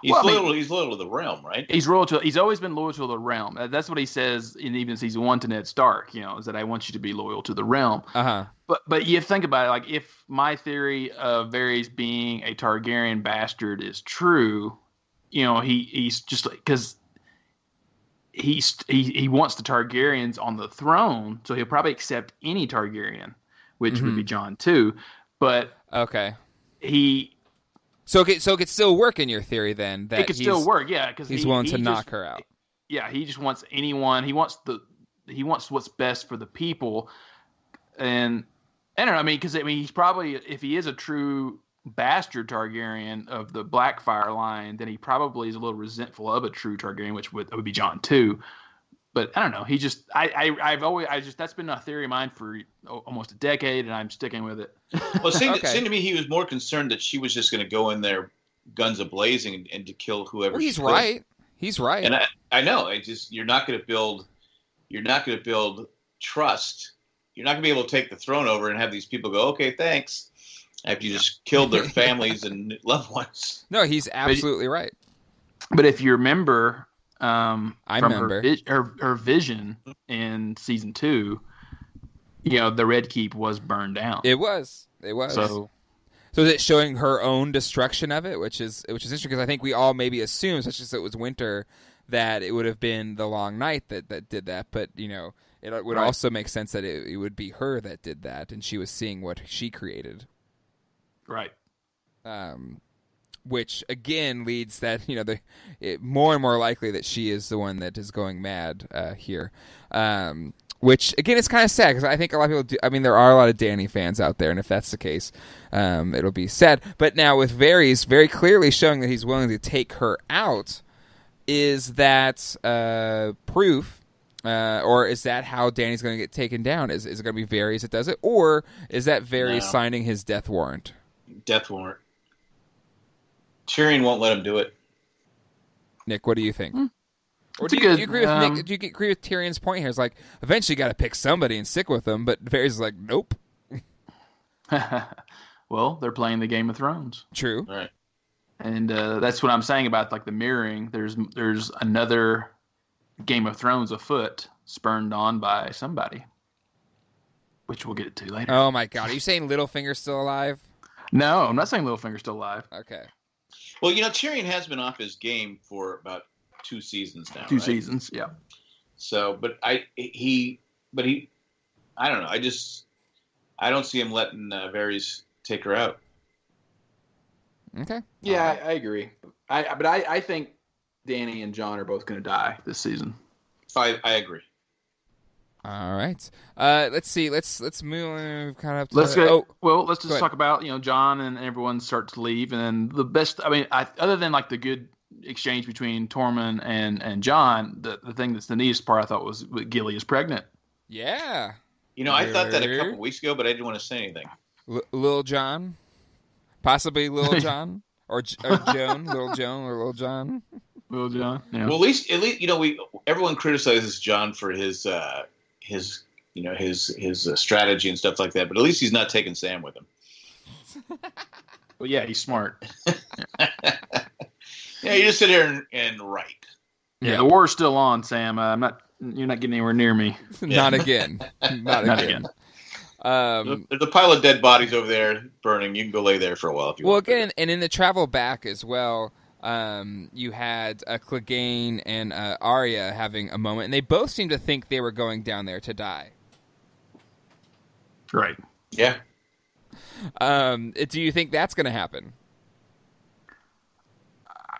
He's loyal to the realm, right? He's always been loyal to the realm. That's what he says in even season 1 to Ned Stark. Is that I want you to be loyal to the realm. But you think about it, like if my theory of Varys being a Targaryen bastard is true, he's just like, because he wants the Targaryens on the throne, so he'll probably accept any Targaryen, which would be Jon too. But okay, So it could still work in your theory then. That it could still work, yeah, because he's willing to knock her out. Yeah, he just wants anyone. He wants what's best for the people, and I don't know. I mean, because he's probably, if he is a true bastard Targaryen of the Blackfyre line, then he probably is a little resentful of a true Targaryen, which would be Jon too. But I don't know. He just, that's been a theory of mine for almost a decade, and I'm sticking with it. Well, it seemed to me he was more concerned that she was just going to go in there guns a-blazing and to kill whoever. Well, he's right. He's right. And I know. You're not going to build trust. You're not going to be able to take the throne over and have these people go, okay, thanks, after you just killed their families and loved ones. No, he's absolutely right. But if you remember, I remember her vision in season 2, the Red Keep was burned down. It was. So is it showing her own destruction of it, which is interesting, because I think we all maybe assume, especially since it was winter, that it would have been the Long Night that did that. But it would also make sense that it would be her that did that, and she was seeing what she created. Right. Which again leads that more and more likely that she is the one that is going mad here. Which, again, it's kind of sad because I think a lot of people do. I mean, there are a lot of Dany fans out there, and if that's the case, it'll be sad. But now with Varys very clearly showing that he's willing to take her out, is that proof, or is that how Dany's going to get taken down? Is it going to be Varys that does it, or is that Varys signing his death warrant? Death warrant. Tyrion won't let him do it. Nick, what do you think? Or do you agree with Nick? Do you agree with Tyrion's point here? It's like eventually you got to pick somebody and stick with them, but Varys is like, nope. Well, they're playing the Game of Thrones. True. All right. And that's what I'm saying about like the mirroring. There's another Game of Thrones afoot, spurned on by somebody, which we'll get to later. Oh my God, are you saying Littlefinger's still alive? No, I'm not saying Littlefinger's still alive. Okay. Well, Tyrion has been off his game for about 2 seasons now. 2 right? seasons, yeah. So, I don't know. I don't see him letting Varys take her out. Okay. Yeah, I agree. I think Dany and Jon are both going to die this season. I agree. All right. Let's see. Let's move kind of. Let's go. Let's just talk about Jon and everyone start to leave, and then the best. I mean, other than like the good exchange between Tormund and Jon, the thing that's the neatest part I thought was Gilly is pregnant. Yeah. I thought that a couple weeks ago, but I didn't want to say anything. Lil Jon, possibly Lil Jon, or Joan, Lil Joan, or Lil Jon. Lil Jon. Yeah. Well, at least everyone criticizes Jon for his strategy and stuff like that, but at least he's not taking Sam with him. Well, yeah, he's smart. Yeah, you just sit here and write. Yeah, the war's still on, Sam. You're not getting anywhere near me. Not again. Not again. There's a pile of dead bodies over there burning. You can go lay there for a while if you want. Well, again, and in the travel back as well, you had Clegane and Arya having a moment, and they both seemed to think they were going down there to die. Right. Yeah. Do you think that's going to happen?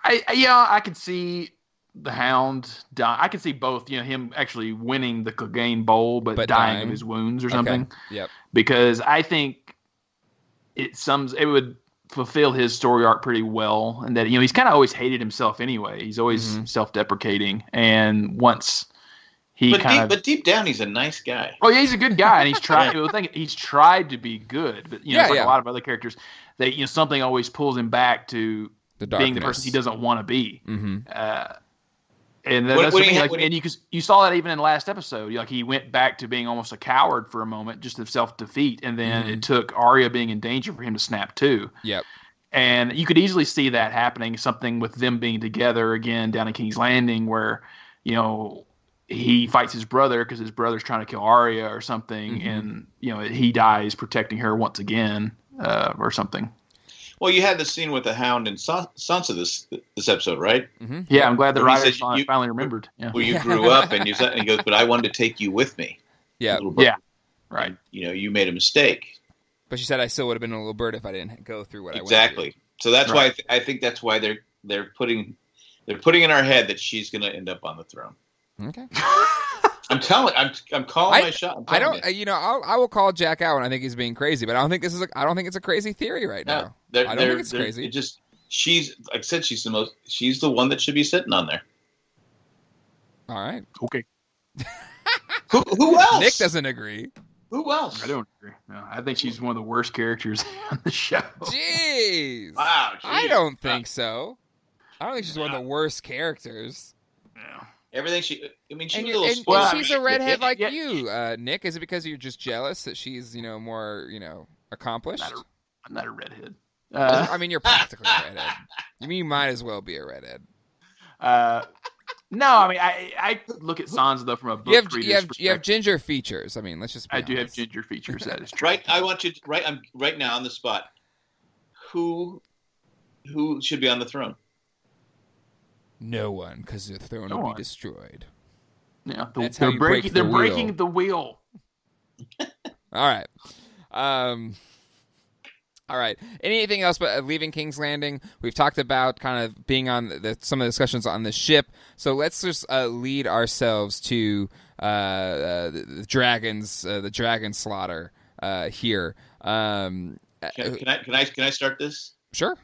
I could see the Hound die. I could see both. Him actually winning the Clegane Bowl, but dying of his wounds or something. Okay. Yep. Because I think it would fulfill his story arc pretty well, and that he's kind of always hated himself anyway. He's always self-deprecating, and once he but deep down he's a nice guy. Oh yeah, he's a good guy, and he's tried. He's tried to be good, but like a lot of other characters, something always pulls him back to being the person he doesn't want to be. Mm-hmm. And that's the thing. And you saw that even in the last episode. Like he went back to being almost a coward for a moment, just of self-defeat, and then it took Arya being in danger for him to snap too. Yep. And you could easily see that happening. Something with them being together again down in King's Landing, where he fights his brother because his brother's trying to kill Arya or something, and he dies protecting her once again or something. Well, you had the scene with the Hound and Sansa this episode, right? Mm-hmm. Yeah, I'm glad the writers finally remembered. Yeah. Where you grew up, and he goes, "But I wanted to take you with me." Yeah, yeah, right. You made a mistake. But she said I still would have been a little bird if I didn't go through what I went through. Exactly. So that's why I think that's why they're putting in our head that she's going to end up on the throne. Okay. I'm calling my shot. I will call Jack out when I think he's being crazy, but I don't think it's a crazy theory right now. I don't think it's crazy. She's like I said, she's the one that should be sitting on there. All right. Okay. Who else? Nick doesn't agree. Who else? I don't agree. No, I think she's one of the worst characters on the show. Jeez. Wow. Geez. I don't think so. I don't think she's one of the worst characters. Yeah. Everything she's a redhead like you, Nick. Is it because you're just jealous that she's, more, accomplished? I'm not a redhead. I mean, you're practically a redhead. You mean you might as well be a redhead? No, I mean, I look at Sansa though from a book reader's perspective. You have ginger features. I mean, let's just be honest. do have ginger features. That is true. Right. I want you to, I'm right now on the spot. Who should be on the throne? No one, because the throne will be destroyed. Yeah, they're breaking the wheel. All right. Anything else but leaving King's Landing? We've talked about kind of being on some of the discussions on the ship. So let's just lead ourselves to the dragons, the dragon slaughter here. Can I start this? Sure.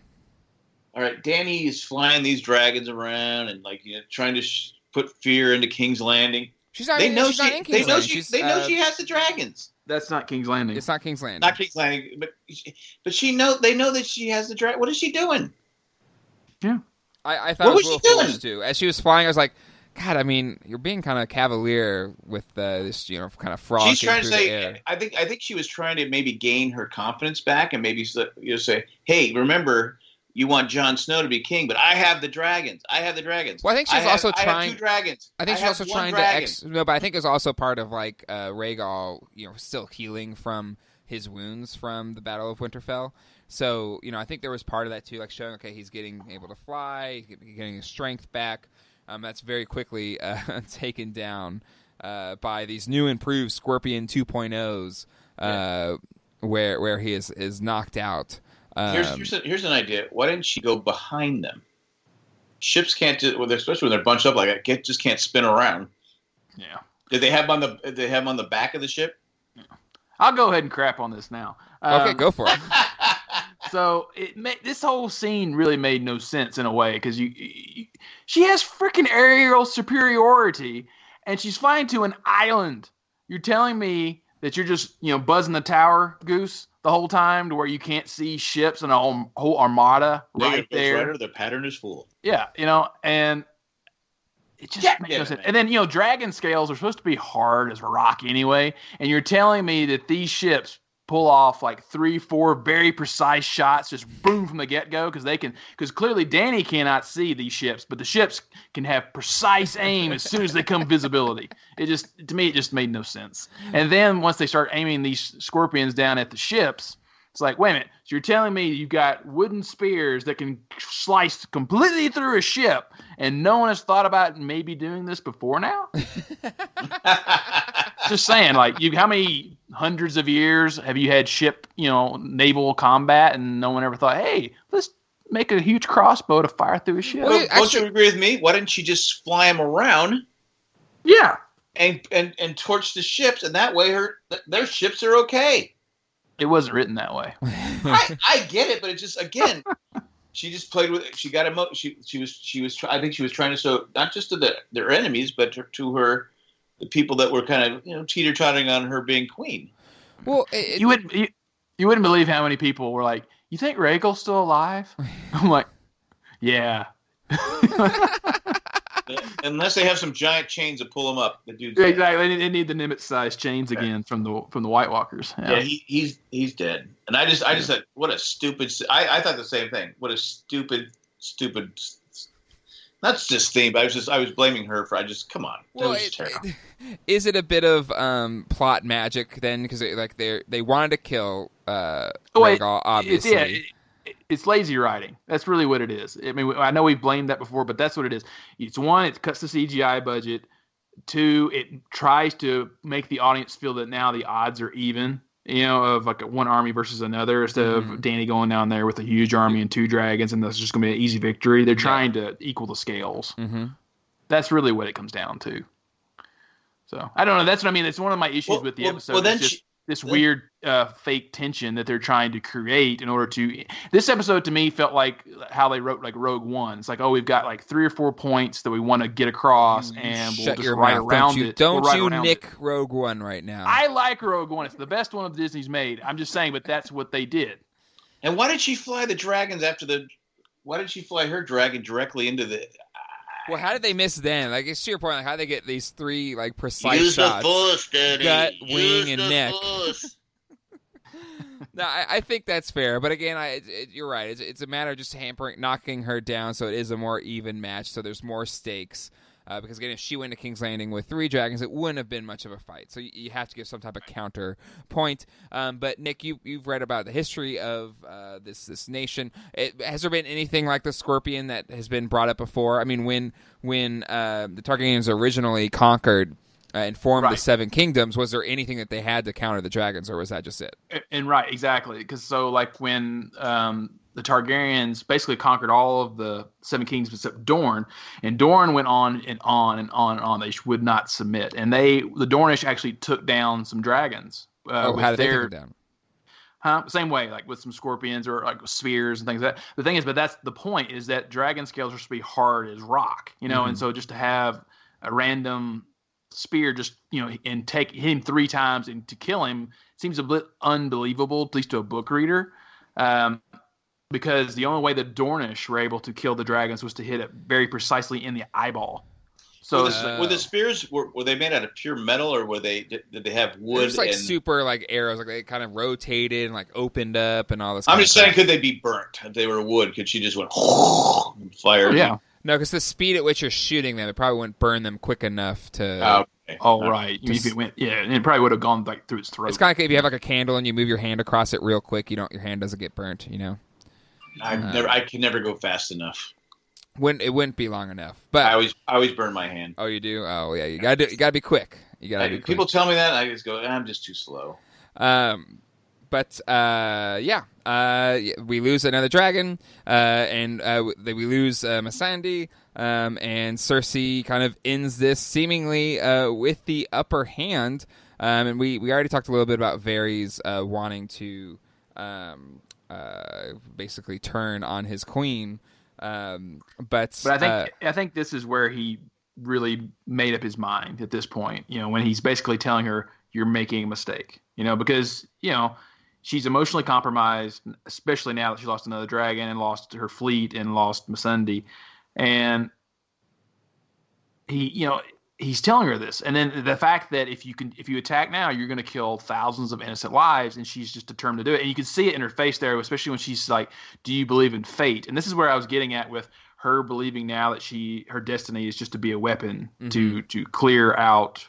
All right, Danny is flying these dragons around and trying to put fear into King's Landing. She's not. They know she's not in King's Landing. They know she has the dragons. That's not King's Landing. It's not King's Landing. Not King's Landing, but they know that she has the dragon. What is she doing? Yeah, I thought What it was was a she little doing? foolish too. As she was flying, I was like, God, I mean, you're being kind of cavalier with this, kind of frolicking She's trying to through the air. say. I think she was trying to maybe gain her confidence back and maybe say, hey, remember. You want Jon Snow to be king, but I have the dragons. I have the dragons. Well, I think she's also trying. I have 2 dragons. I think she's also trying to. No, but I think it's also part of Rhaegal, still healing from his wounds from the Battle of Winterfell. So, I think there was part of that too, like showing, okay, he's getting able to fly, getting his strength back. That's very quickly taken down by these new improved Scorpion 2.0s, where he is knocked out. Here's an idea. Why didn't she go behind them? Ships can't, especially when they're bunched up like that, just can't spin around. Yeah. Did they have them on the back of the ship? Yeah. I'll go ahead and crap on this now. Okay, go for it. So this whole scene really made no sense in a way because she has freaking aerial superiority and she's flying to an island. You're telling me that you're just buzzing the tower, Goose, the whole time to where you can't see ships and a whole armada right there. Their pattern is full. Yeah, and it just makes no sense. And then dragon scales are supposed to be hard as rock anyway, and you're telling me that these ships pull off like 3-4 very precise shots, just boom from the get-go, because clearly Danny cannot see these ships, but the ships can have precise aim as soon as they come visibility. To me, it just made no sense. And then once they start aiming these scorpions down at the ships, it's like, wait a minute, so you're telling me you've got wooden spears that can slice completely through a ship, and no one has thought about maybe doing this before now? Just saying, how many hundreds of years have you had ship, naval combat, and no one ever thought, hey, let's make a huge crossbow to fire through a ship? Well, don't you agree with me? Why didn't she just fly them around? Yeah. And torch the ships, and that way their ships are okay. It wasn't written that way. I get it, but it just, again, she just played with it. She got she was I think she was trying to show not just to their enemies, but to the people that were kind of teeter-tottering on her being queen. Well, you wouldn't believe how many people were like, "You think Rhaegal's still alive?" I'm like, "Yeah." Unless they have some giant chains to pull them up. The dude's exactly. They need the Nimitz-sized chains again from the White Walkers. Yeah, he's dead. And I just said, what a stupid. I thought the same thing. What a stupid. That's just theme. But I was blaming her for. Come on. Well, is it a bit of plot magic then? Because they wanted to kill Rhaegal, obviously. It's lazy writing. That's really what it is. I mean, I know we've blamed that before, but that's what it is. It's one, it cuts the CGI budget. 2, it tries to make the audience feel that now the odds are even, of like one army versus another, instead of Danny going down there with a huge army and 2 dragons, and that's just going to be an easy victory. They're trying to equal the scales. Mm-hmm. That's really what it comes down to. So, I don't know. That's what I mean. It's one of my issues with the episode. Well, then this weird fake tension that they're trying to create in order to. This episode to me felt like how they wrote like Rogue One. It's like, oh, we've got like 3 or 4 points that we want to get across, and we'll just write around it. Don't you nick Rogue One right now? I like Rogue One. It's the best one of Disney's made. I'm just saying, but that's what they did. And why did she fly the dragons Why did she fly her dragon directly into the? Well, how did they miss then? Like, it's to your point, like, how did they get these 3, like, precise Use shots? The force, Daddy. Gut, wing, and neck. Force. No, I think that's fair. But again, you're right. It's a matter of just knocking her down so it is a more even match, so there's more stakes. Because, again, if she went to King's Landing with 3 dragons, it wouldn't have been much of a fight. So you have to give some type of counterpoint. But, Nick, you've read about the history of this nation. Has there been anything like the Scorpion that has been brought up before? I mean, when the Targaryens originally conquered and formed the 7 kingdoms, was there anything that they had to counter the dragons, or was that just it? And right, exactly. Because so, like, when the Targaryens basically conquered all of the Seven Kingdoms except Dorne, and Dorne went on and on and on and on. They would not submit, and the Dornish actually took down some dragons. How did they take it down? Same way, like with some scorpions or like spears and things like that. The thing is, but that's the point, is that dragon scales are supposed to be hard as rock, and so just to have a random spear and hit him 3 times and to kill him seems a bit unbelievable, at least to a book reader. Because the only way the Dornish were able to kill the dragons was to hit it very precisely in the eyeball. So were the spears were they made out of pure metal, or did they have wood? It was like super like arrows, like they kind of rotated and like opened up and all this. I'm just saying, could they be burnt if they were wood? Could she just went and fire? Yeah. No, because the speed at which you're shooting them, it probably wouldn't burn them quick enough to. Okay. Oh, right. If it went, and it probably would have gone like through its throat. It's kind of like if you have like a candle and you move your hand across it real quick, your hand doesn't get burnt. I can never go fast enough. It wouldn't be long enough. But I always burn my hand. Oh, you do? Oh, yeah. You gotta be quick. People tell me that, and I just go, I'm just too slow. But we lose another dragon, and we lose Missandei, and Cersei kind of ends this seemingly with the upper hand. And we already talked a little bit about Varys wanting to basically turn on his queen. But I think this is where he really made up his mind at this point. When he's basically telling her, "You're making a mistake," because she's emotionally compromised, especially now that she lost another dragon and lost her fleet and lost Missandei, and he's telling her this. And then the fact that if you attack now, you're going to kill thousands of innocent lives, and she's just determined to do it. And you can see it in her face there, especially when she's like, "Do you believe in fate?" And this is where I was getting at with her believing now that her destiny is just to be a weapon to clear out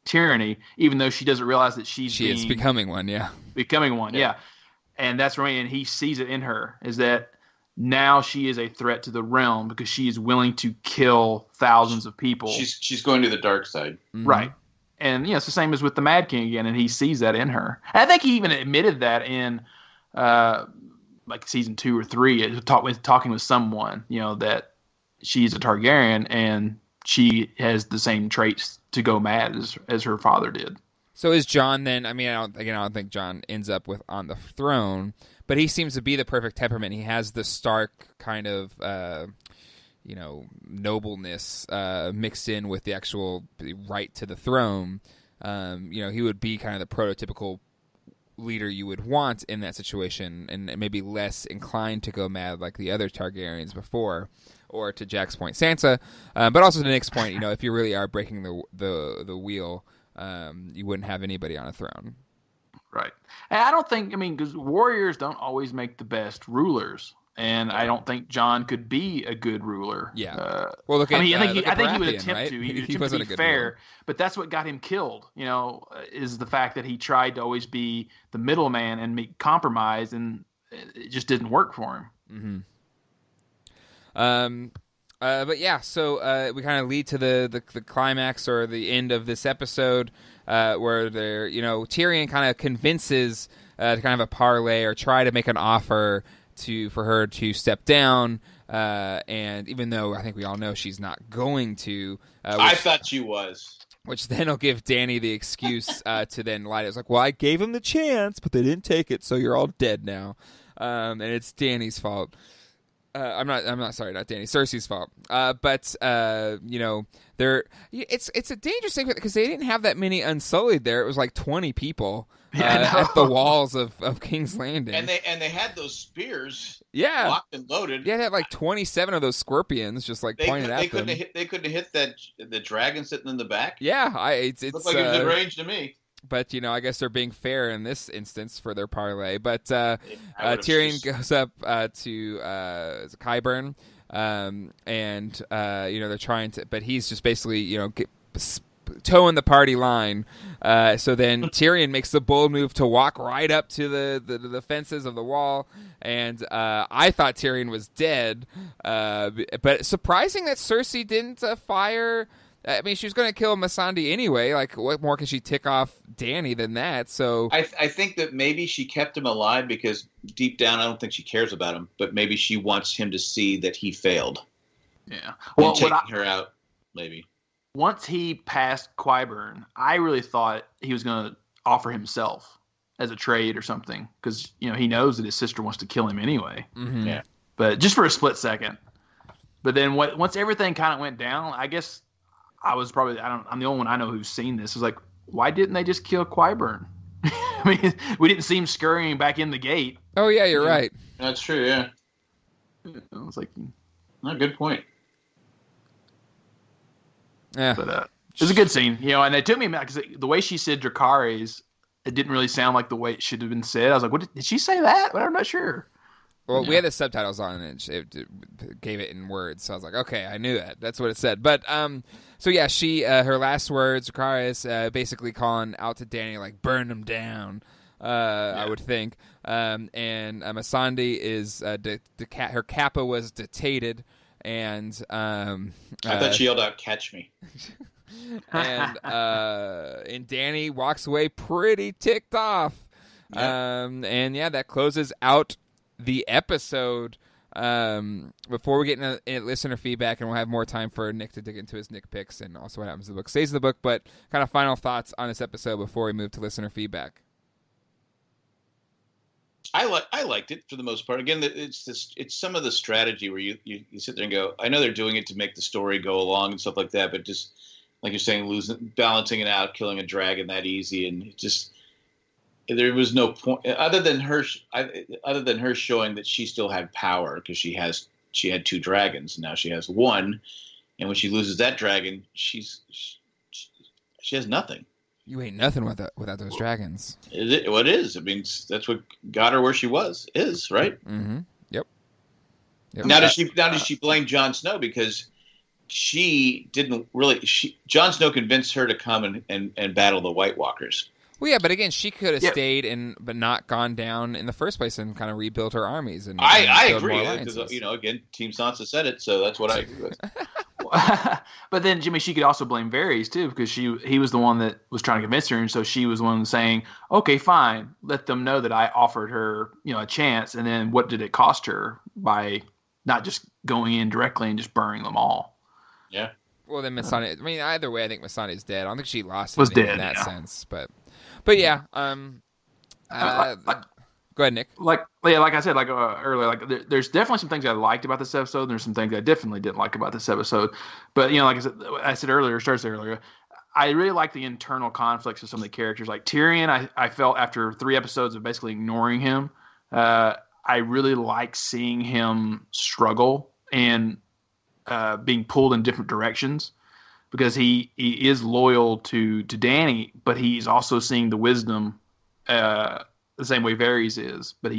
tyranny, even though she doesn't realize that she is becoming one. Yeah. Becoming one. Yeah. And that's right. And he sees it in her, is that now she is a threat to the realm because she is willing to kill thousands of people. She's going to the dark side. Mm-hmm. Right. And it's the same as with the Mad King again, and he sees that in her. And I think he even admitted that in like season 2 or 3, talking with someone, that she's a Targaryen and she has the same traits to go mad as her father did. So is Jon then? I mean, I don't think Jon ends up on the throne, but he seems to be the perfect temperament. He has the Stark kind of, nobleness mixed in with the actual right to the throne. He would be kind of the prototypical leader you would want in that situation, and maybe less inclined to go mad like the other Targaryens before, or to Jack's point, Sansa. But also to Nick's point, if you really are breaking the wheel, you wouldn't have anybody on a throne. Right. And I don't think, because warriors don't always make the best rulers. And I don't think Jon could be a good ruler. Yeah. Well, look at I think he Baratheon, would attempt right? to. He would He attempt wasn't to be a good fair. ruler. But that's what got him killed, is the fact that he tried to always be the middleman and make compromise, and it just didn't work for him. Mm-hmm. But yeah, so we kind of lead to the climax or the end of this episode, where Tyrion kind of convinces to kind of a parlay or try to make an offer for her to step down, and even though I think we all know she's not going to, I thought she was. Which then will give Dany the excuse to then lie. It's like, well, I gave him the chance, but they didn't take it, so you're all dead now, and it's Dany's fault. I'm not sorry, not Dany. Cersei's fault. But it's a dangerous thing because they didn't have that many Unsullied there. It was like 20 people at the walls of King's Landing, and they had those spears, locked and loaded. Yeah, they had like 27 of those scorpions just pointed at them. They couldn't hit the dragon sitting in the back. Yeah, it looked like it was in range to me. But, I guess they're being fair in this instance for their parlay. But Tyrion goes up to Qyburn, and, they're trying to... But he's just basically, toeing the party line. So then Tyrion makes the bold move to walk right up to the fences of the wall. And I thought Tyrion was dead. But surprising that Cersei didn't fire... I mean, she was going to kill Missandei anyway. Like, what more can she tick off Danny than that? So I think that maybe she kept him alive because deep down, I don't think she cares about him, but maybe she wants him to see that he failed. Yeah. Well, taking her out, maybe. Once he passed Qyburn, I really thought he was going to offer himself as a trade or something because, he knows that his sister wants to kill him anyway. Mm-hmm. Yeah. But just for a split second. But then once everything kind of went down, I guess I was probably I'm the only one I know who's seen this. It's like, why didn't they just kill Qyburn? I mean, we didn't see him scurrying back in the gate. Oh yeah, you're right. That's true. Yeah. I was like, Good point. Yeah. But it was a good scene, and it took me a minute because the way she said Dracarys, it didn't really sound like the way it should have been said. I was like, what did she say that? But I'm not sure. Well, we had the subtitles on, and it gave it in words. So I was like, okay, I knew that. That's what it said. But so yeah, she her last words, Dracarys, basically calling out to Danny like, burn him down. I would think. And Missandei is her kappa was detated, and I thought she yelled out, "Catch me!" and Danny walks away pretty ticked off. Yeah. And that closes out the episode. Before we get into listener feedback, and we'll have more time for Nick to dig into his Nick picks and also what happens to the book, stays in the book. But kind of final thoughts on this episode before we move to listener feedback. I liked it for the most part. Again, it's some of the strategy where you sit there and go, I know they're doing it to make the story go along and stuff like that, but just like you're saying, balancing it out, killing a dragon that easy, and just there was no point other than her showing that she still had power because she had 2 dragons, and now she has 1, and when she loses that dragon, she has nothing. You ain't nothing without those dragons. What is? I mean, that's what got her where she is, right? Mm-hmm. Yep. Now does she blame Jon Snow because she didn't really? Jon Snow convinced her to come and battle the White Walkers. Well, yeah, but again, she could have stayed but not gone down in the first place and kind of rebuilt her armies. And I build agree more because alliances. again, Team Sansa said it, so that's what I agree with. But then, Jimmy, she could also blame Varys too because he was the one that was trying to convince her, and so she was the one saying, "Okay, fine, let them know that I offered her, a chance." And then, what did it cost her by not just going in directly and just burning them all? Yeah. Well, then Missandei. I mean, either way, I think Missandei's dead. I don't think she lost Was anything dead, in that yeah. sense, but yeah. Go ahead, Nick. Like I said, earlier, there's definitely some things I liked about this episode. And there's some things I definitely didn't like about this episode. But like I said earlier, I really like the internal conflicts of some of the characters. Like Tyrion, I felt after 3 episodes of basically ignoring him, I really like seeing him struggle and being pulled in different directions because he is loyal to Danny, but he's also seeing the wisdom the same way Varys is, but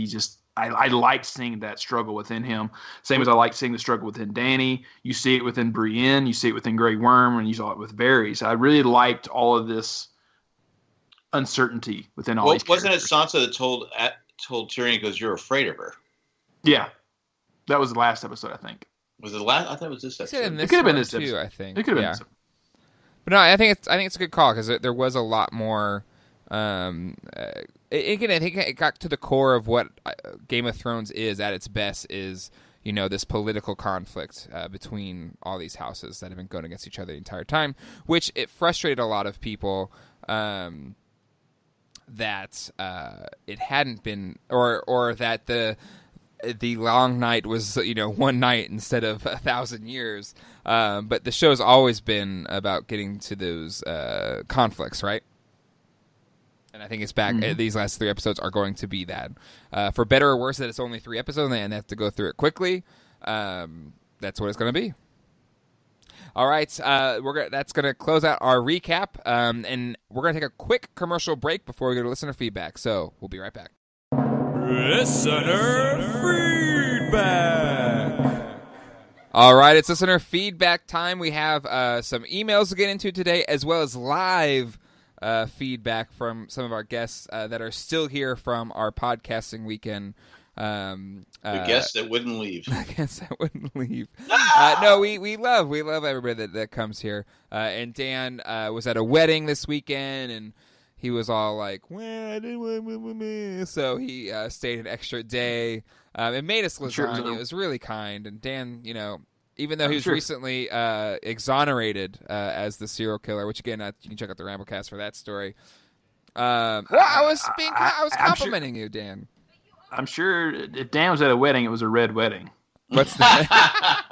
I like seeing that struggle within him. Same as I like seeing the struggle within Danny. You see it within Brienne, you see it within Grey Worm, and you saw it with Varys. I really liked all of this uncertainty within all these characters. Wasn't it Sansa that told Tyrion, because you're afraid of her? Yeah. That was the last episode, I think. Was it the last? I thought it was this episode. It could have been this too, episode. I think. It could have been this episode. But no, I think it's a good call because there was a lot more. Again, I think it got to the core of what Game of Thrones is at its best is this political conflict between all these houses that have been going against each other the entire time, which it frustrated a lot of people that it hadn't been or that the long night was one night instead of 1,000 years. But the show's always been about getting to those conflicts, right? And I think it's back. Mm-hmm. These last 3 episodes are going to be that. For better or worse, that it's only 3 episodes and they have to go through it quickly. That's what it's going to be. All right, that's going to close out our recap, and we're going to take a quick commercial break before we go to listener feedback. So we'll be right back. Listener feedback. All right, it's listener feedback time. We have some emails to get into today, as well as live feedback from some of our guests that are still here from our podcasting weekend The guest that wouldn't leave. I guess I wouldn't leave. No, we love everybody that comes here. And Dan was at a wedding this weekend, and he was all like, "Well, I didn't want," so he stayed an extra day. It made us lasagna. It was really kind. And Dan, even though he was recently exonerated as the serial killer, which again you can check out the Ramblecast for that story. I was complimenting you, Dan. I'm sure if Dan was at a wedding, it was a red wedding. What's that?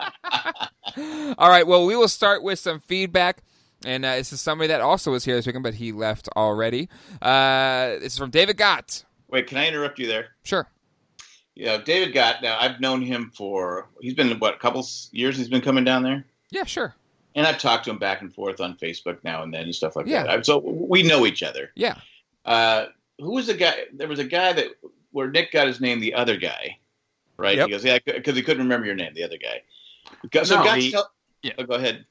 All right. Well, we will start with some feedback. And this is somebody that also was here this weekend, but he left already. This is from David Gott. Wait, can I interrupt you there? Sure. David Gott, now I've known him he's been, a couple years he's been coming down there? Yeah, sure. And I've talked to him back and forth on Facebook now and then and stuff like that. So we know each other. Yeah. Who was the guy? There was a guy where Nick got his name, the other guy, right? Yep. He goes, yeah, because he couldn't remember your name, the other guy. Go ahead.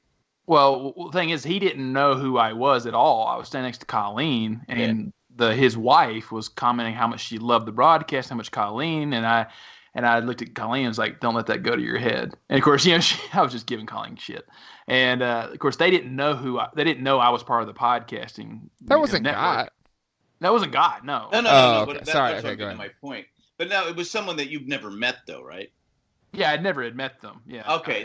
Well, the thing is, he didn't know who I was at all. I was standing next to Colleen, and his wife was commenting how much she loved the broadcast, how much Colleen, and I looked at Colleen and was like, "Don't let that go to your head." And of course, I was just giving Colleen shit. And of course, they didn't know they didn't know I was part of the podcasting. That wasn't network. God. That wasn't God. No. No. Okay. But Sorry. That's okay, go ahead. my point. But no, it was someone that you've never met, though, right? Yeah, I never had met them. Yeah. Okay.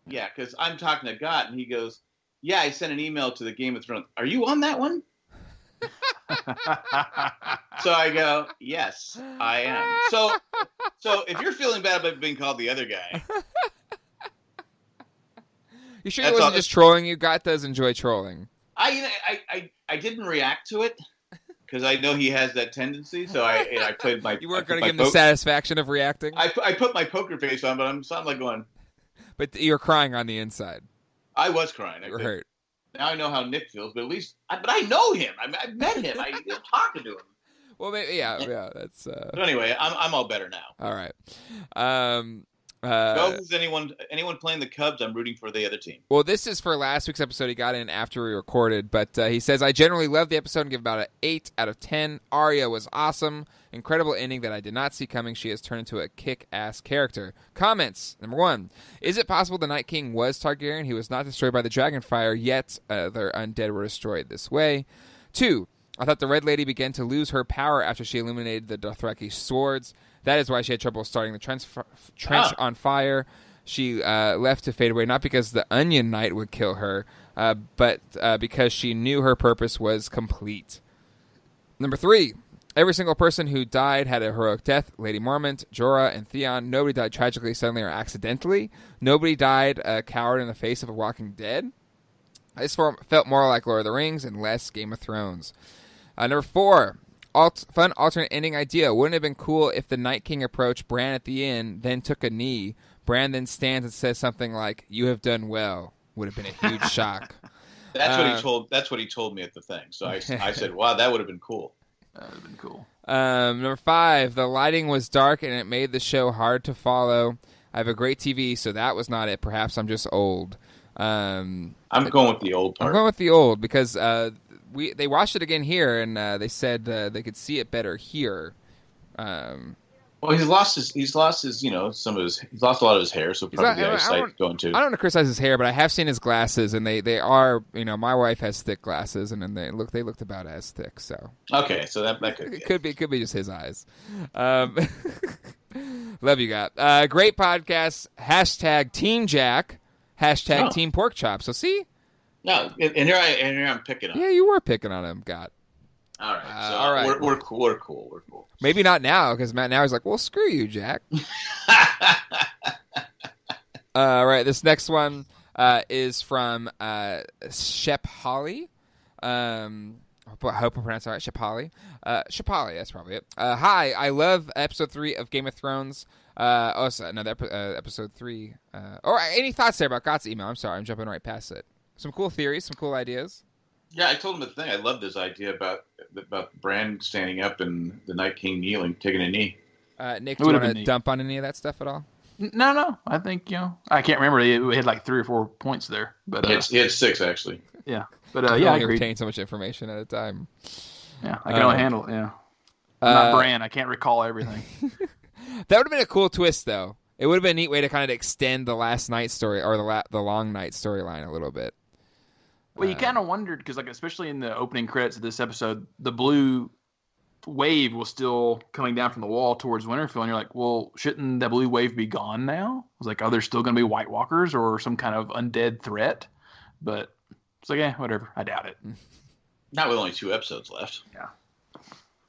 Yeah, because I'm talking to Gott, and he goes, "Yeah, I sent an email to the Game of Thrones. Are you on that one?" So I go, "Yes, I am." So if you're feeling bad about being called the other guy, you sure he wasn't just trolling you? Gott does enjoy trolling. I didn't react to it because I know he has that tendency. So I played my. You weren't going to give him the satisfaction of reacting. I put my poker face on, but I'm like going. But you're crying on the inside. I was crying. You were hurt. Now I know how Nick feels, but at least, but I know him. I met him. I'm talking to him. Well, maybe, yeah. That's. But anyway, I'm all better now. All right. Is anyone playing the Cubs? I'm rooting for the other team. Well, this is for last week's episode. He got in after we recorded, but he says, I generally love the episode and give about an 8 out of 10. Arya was awesome. Incredible ending that I did not see coming. She has turned into a kick-ass character. Comments. Number 1. Is it possible the Night King was Targaryen? He was not destroyed by the Dragonfire, yet their undead were destroyed this way. 2. I thought the Red Lady began to lose her power after she illuminated the Dothraki swords. That is why she had trouble starting the trench on fire. She left to fade away, not because the Onion Knight would kill her, but because she knew her purpose was complete. Number 3. Every single person who died had a heroic death. Lady Mormont, Jorah, and Theon. Nobody died tragically, suddenly, or accidentally. Nobody died a coward in the face of a Walking Dead. This felt more like Lord of the Rings and less Game of Thrones. Number 4. Fun alternate ending idea. Wouldn't it have been cool if the Night King approached Bran at the end, then took a knee. Bran then stands and says something like, "You have done well." Would have been a huge shock. That's what he told me at the thing. So I said, "Wow, that would have been cool." That would have been cool. Number 5. The lighting was dark and it made the show hard to follow. I have a great TV, so that was not it. Perhaps I'm just old. I'm going with the old part. I'm going with the old because they watched it again here, and they said they could see it better here. Well, he's lost his he's lost a lot of his hair, so probably the eyesight going too. I don't want to criticize his hair, but I have seen his glasses, and they are, my wife has thick glasses, and then they looked about as thick. So okay, so that could be it could be just his eyes. Love you, God. Great podcast. # Team Jack. # Team Pork Chop. So see. No, and here I'm picking on. Yeah, you were picking on him, God. All right, all right. We're cool. Maybe not now, because Matt now he's like, well, screw you, Jack. All right, this next one is from Shep Holly. I hope I pronounced it right. Shep Holly. Shep Holly, that's probably it. Hi, I love episode 3 of Game of Thrones. Episode 3. Or any thoughts there about Gott's email? I'm sorry, I'm jumping right past it. Some cool theories, some cool ideas. Yeah, I told him the thing. I love this idea about Bran standing up and the Night King kneeling, taking a knee. Nick, do you want to dump on any of that stuff at all? No. I think, I can't remember. It had like 3 or 4 points there. But he had 6, actually. Yeah. But, I agree. Retain so much information at a time. Yeah, I can only handle it, yeah. I'm not Bran. I can't recall everything. That would have been a cool twist, though. It would have been a neat way to kind of extend the last night story or the long night storyline a little bit. Well, you kind of wondered because, like, especially in the opening credits of this episode, the blue wave was still coming down from the wall towards Winterfell, and you're like, well, shouldn't that blue wave be gone now? I was like, are there still going to be White Walkers or some kind of undead threat? But it's like, whatever. I doubt it. Not with only 2 episodes left. Yeah.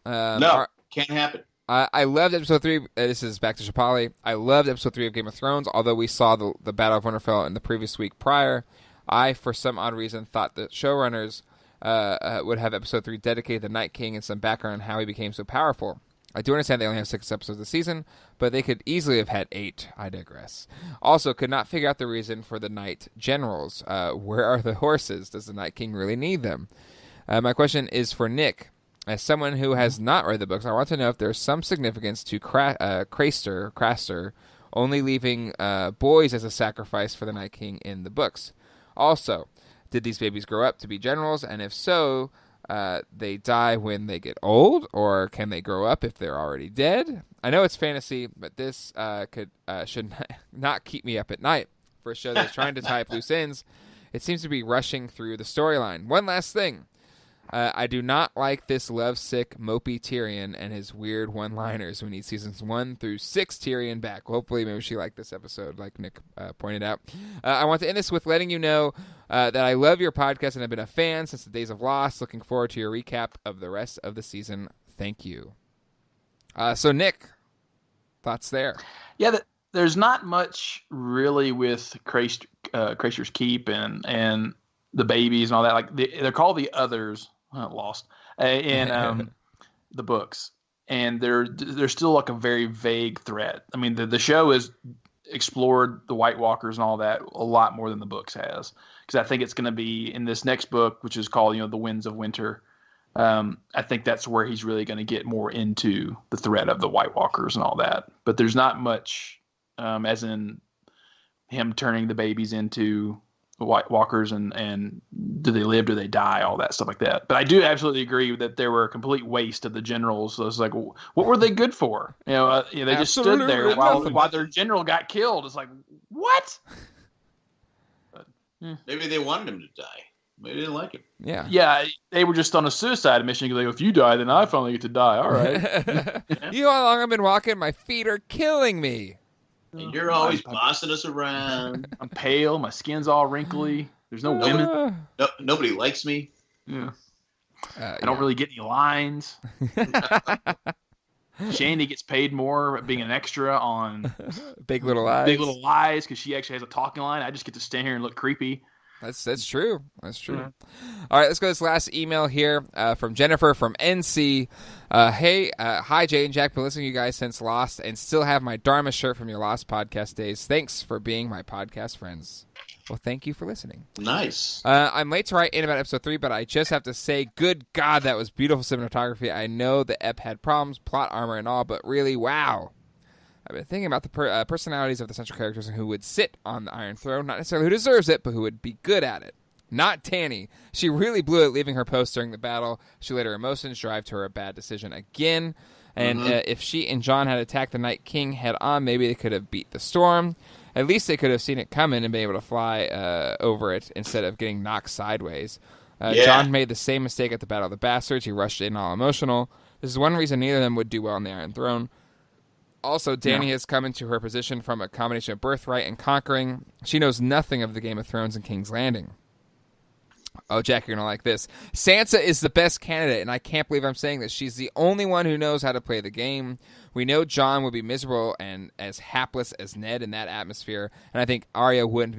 No, can't happen. I loved episode 3. This is back to Shapali. I loved episode 3 of Game of Thrones, although we saw the Battle of Winterfell in the previous week prior. I, for some odd reason, thought the showrunners would have episode 3 dedicated to the Night King and some background on how he became so powerful. I do understand they only have 6 episodes this season, but they could easily have had 8. I digress. Also, could not figure out the reason for the Night Generals. Where are the horses? Does the Night King really need them? My question is for Nick. As someone who has not read the books, I want to know if there's some significance to Craster only leaving boys as a sacrifice for the Night King in the books. Also, did these babies grow up to be generals? And if so, they die when they get old? Or can they grow up if they're already dead? I know it's fantasy, but this should not keep me up at night. For a show that's trying to tie up loose ends, it seems to be rushing through the storyline. One last thing. I do not like this lovesick, mopey Tyrion and his weird one-liners. We need seasons 1 through 6 Tyrion back. Hopefully, maybe she liked this episode, like Nick pointed out. I want to end this with letting you know that I love your podcast and have been a fan since the days of Lost. Looking forward to your recap of the rest of the season. Thank you. So, Nick, thoughts there? Yeah, there's not much really with Craster's Keep and the babies and all that. Like they're called the Others. Lost in the books, and they're still like a very vague threat. I mean, the show has explored the White Walkers and all that a lot more than the books has, because I think it's going to be in this next book, which is called the Winds of Winter. I think that's where he's really going to get more into the threat of the White Walkers and all that. But there's not much, as in him turning the babies into White Walkers and do they live, do they die, all that stuff like that. But I do absolutely agree that they were a complete waste of the generals. So it's like, what were they good for? They just stood there while their general got killed. It's like, what? Maybe they wanted him to die. Maybe they didn't like him. Yeah, they were just on a suicide mission because if you die, then I finally get to die. All right. You know how long I've been walking? My feet are killing me. And you're always bossing us around. I'm pale. My skin's all wrinkly. There's no women. Nobody likes me. Yeah. I don't really get any lines. Shandy gets paid more being an extra on Big Little Lies. Big Little Lies because she actually has a talking line. I just get to stand here and look creepy. That's true. That's true. Mm-hmm. All right, let's go to this last email here from Jennifer from NC. Hey, hi, Jay and Jack. Been listening to you guys since Lost and still have my Dharma shirt from your Lost podcast days. Thanks for being my podcast friends. Well, thank you for listening. Nice. I'm late to write in about episode 3, but I just have to say, good God, that was beautiful cinematography. I know the ep had problems, plot armor and all, but really, wow. I've been thinking about the personalities of the central characters and who would sit on the Iron Throne. Not necessarily who deserves it, but who would be good at it. Not Dany. She really blew it leaving her post during the battle. She let her emotions drive to her a bad decision again. And if she and Jon had attacked the Night King head on, maybe they could have beat the storm. At least they could have seen it coming and been able to fly over it instead of getting knocked sideways. Jon made the same mistake at the Battle of the Bastards. He rushed in all emotional. This is one reason neither of them would do well on the Iron Throne. Also, Dany has come into her position from a combination of birthright and conquering. She knows nothing of the Game of Thrones and King's Landing. Oh, Jack, you're going to like this. Sansa is the best candidate, and I can't believe I'm saying this. She's the only one who knows how to play the game. We know Jon would be miserable and as hapless as Ned in that atmosphere, and I think Arya wouldn't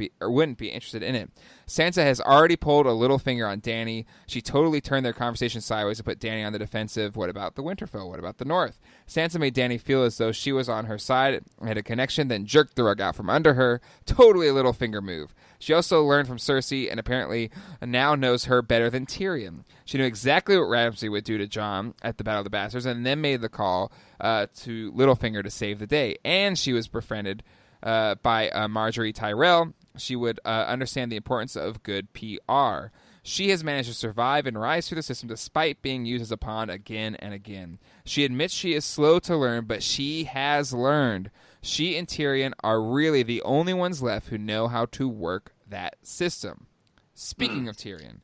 be interested in it. Sansa has already pulled a little finger on Dany. She totally turned their conversation sideways and put Dany on the defensive. What about the Winterfell? What about the North? Sansa made Dany feel as though she was on her side and had a connection, then jerked the rug out from under her. Totally a little finger move. She also learned from Cersei and apparently now knows her better than Tyrion. She knew exactly what Ramsay would do to Jon at the Battle of the Bastards and then made the call to Littlefinger to save the day. And she was befriended by Marjorie Tyrell. She would understand the importance of good PR. She has managed to survive and rise through the system despite being used as a pawn again and again. She admits she is slow to learn, but she has learned. She and Tyrion are really the only ones left who know how to work that system. Speaking of Tyrion,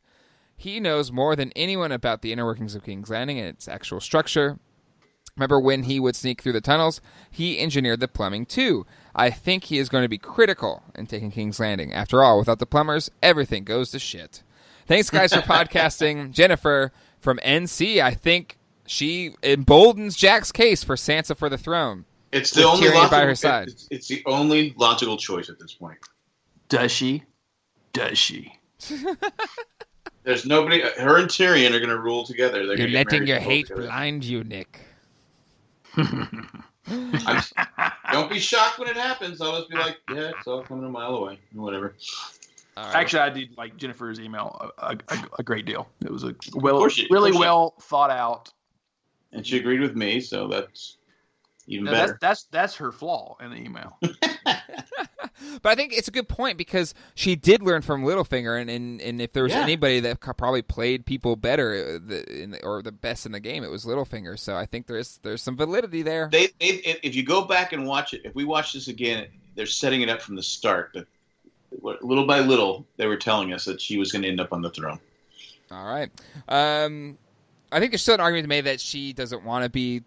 he knows more than anyone about the inner workings of King's Landing and its actual structure. Remember when he would sneak through the tunnels? He engineered the plumbing too. I think he is going to be critical in taking King's Landing. After all, without the plumbers, everything goes to shit. Thanks, guys, for podcasting. Jennifer from NC, I think she emboldens Jack's case for Sansa for the throne. It's the only Tyrion by her side. It's the only logical choice at this point. Does she? Does she? There's nobody. Her and Tyrion are going to rule together. They're You're gonna get letting married your and rule hate together. blind you, Nick. Don't be shocked when it happens. I'll just be like, yeah, it's all coming a mile away. Whatever. All right. Actually, I did like Jennifer's email a great deal. It was a course she- well thought out. And she agreed with me, so that's even Now, better. that's her flaw in the email. But I think it's a good point because she did learn from Littlefinger, and if there was anybody that probably played people better or the best in the game, it was Littlefinger. So I think there's some validity there. If you go back and watch it, if we watch this again, they're setting it up from the start. But little by little, they were telling us that she was going to end up on the throne. All right. I think there's still an argument to be made that she doesn't want to be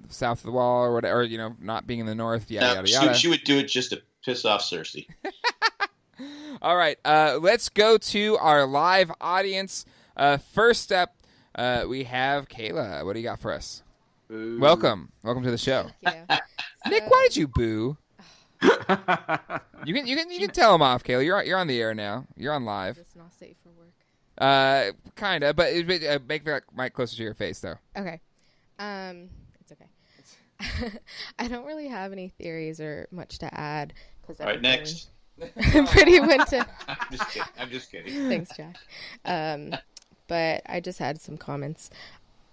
south of the wall or whatever, or, not being in the north, yada, yada. She would do it just to piss off Cersei. All right. Let's go to our live audience. First up, we have Kayla. What do you got for us? Boo. Welcome to the show. Thank you. Nick, why did you boo? You can tell him off, Kayla. You're on the air now. You're on live. It's not safe for work. Kinda, but make that mic closer to your face, though. Okay. It's okay. I don't really have any theories or much to add. All right, next. Pretty went to... I'm just kidding. Thanks, Jack. But I just had some comments.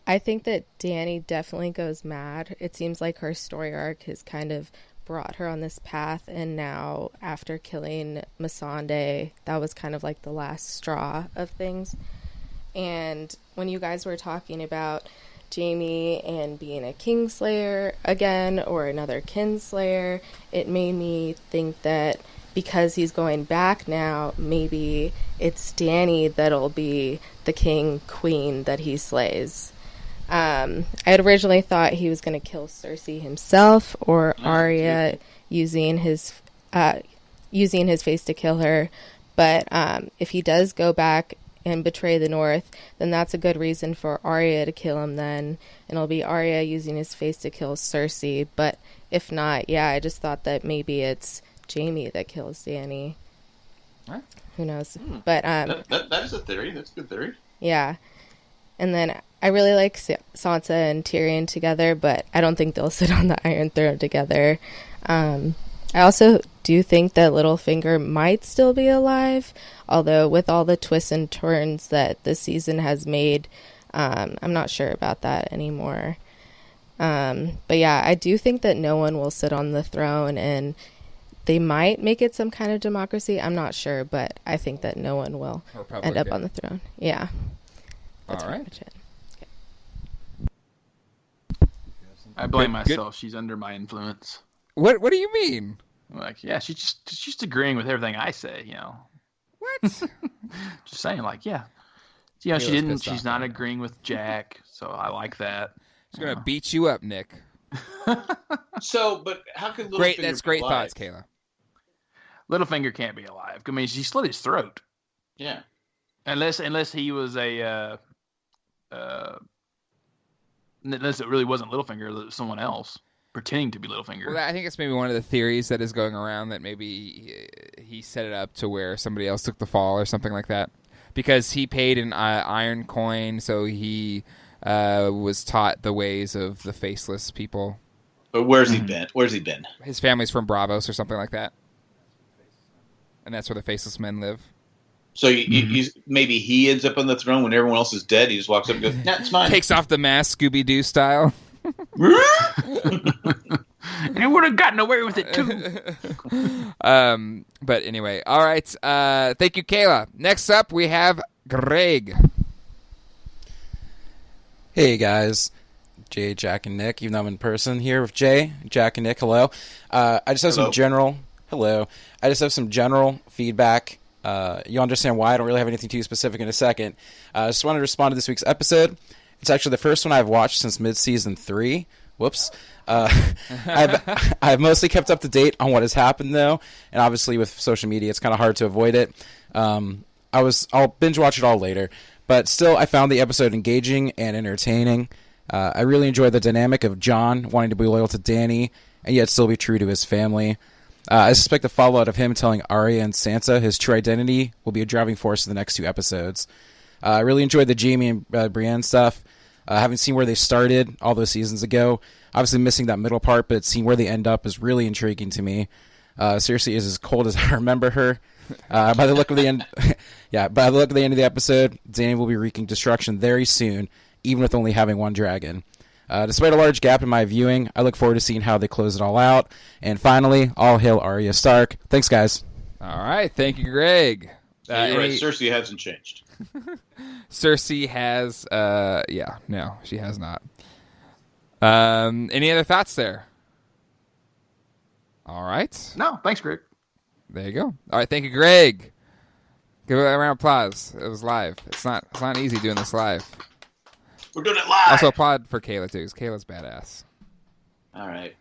I think that Dany definitely goes mad. It seems like her story arc has kind of brought her on this path, and now after killing Missandei, that was kind of like the last straw of things. And when you guys were talking about Jaime and being a Kingslayer again or another Kinslayer, it made me think that because he's going back now, maybe it's Dany that'll be the queen that he slays. I had originally thought he was going to kill Cersei himself or Arya using his face to kill her. But if he does go back and betray the North, then that's a good reason for Arya to kill him then. And it'll be Arya using his face to kill Cersei. But if not, I just thought that maybe it's Jaime that kills Dany. Huh? Who knows? But that is a theory. That's a good theory. yeah. And then I really like Sansa and Tyrion together, but I don't think they'll sit on the Iron Throne together. I also do think that Littlefinger might still be alive, although with all the twists and turns that this season has made, I'm not sure about that anymore. But yeah, I do think that no one will sit on the throne, and they might make it some kind of democracy. I'm not sure, but I think that no one will end up on the throne. Yeah. That's All right. pretty much it. I blame Good. myself. She's under my influence. What do you mean? Like, she's just agreeing with everything I say. What? Just saying, like, Kayla's she's pissed not off. agreeing with Jack, so I like that. She's gonna beat you up, Nick. So, but how could Littlefinger Great. That's great be alive? thoughts, Kayla. Littlefinger can't be alive. I mean, she slit his throat. Yeah. Unless he was unless it really wasn't Littlefinger, it was someone else pretending to be Littlefinger. Well, I think it's maybe one of the theories that is going around that maybe he set it up to where somebody else took the fall or something like that, because he paid an iron coin, so he was taught the ways of the faceless people. But where's he been? Where's he been? His family's from Bravos or something like that, and that's where the faceless men live. So maybe he ends up on the throne when everyone else is dead. He just walks up and goes, "Nah, it's mine." Takes off the mask, Scooby-Doo style. And he would have gotten away with it too. But anyway, all right. Thank you, Kayla. Next up, we have Greg. Hey guys, Jay, Jack, and Nick. Even though I'm in person here with Jay, Jack, and Nick. Hello. I just have some general. Hello. I just have some general feedback. You'll understand why. I don't really have anything too specific in a second. I just wanted to respond to this week's episode. It's actually the first one I've watched since mid-season 3. Whoops. I've mostly kept up to date on what has happened though, and obviously with social media, it's kind of hard to avoid it. I'll binge watch it all later. But still, I found the episode engaging and entertaining. I really enjoyed the dynamic of John wanting to be loyal to Danny and yet still be true to his family. I suspect the fallout of him telling Arya and Sansa his true identity will be a driving force in the next 2 episodes. I really enjoyed the Jaime and Brienne stuff. Having seen where they started all those seasons ago, obviously missing that middle part, but seeing where they end up is really intriguing to me. Cersei is as cold as I remember her. By the look of the end, by the look of the end of the episode, Dany will be wreaking destruction very soon, even with only having 1 dragon. Despite a large gap in my viewing, I look forward to seeing how they close it all out. And finally, all hail Arya Stark. Thanks, guys. All right, thank you, Greg. You're right. Cersei hasn't changed. Cersei has, no, she has not. Any other thoughts there? All right. No, thanks, Greg. There you go. All right, thank you, Greg. Give it a round of applause. It was live. It's not easy doing this live. We're doing it live. Also applaud for Kayla too, because Kayla's badass. All right.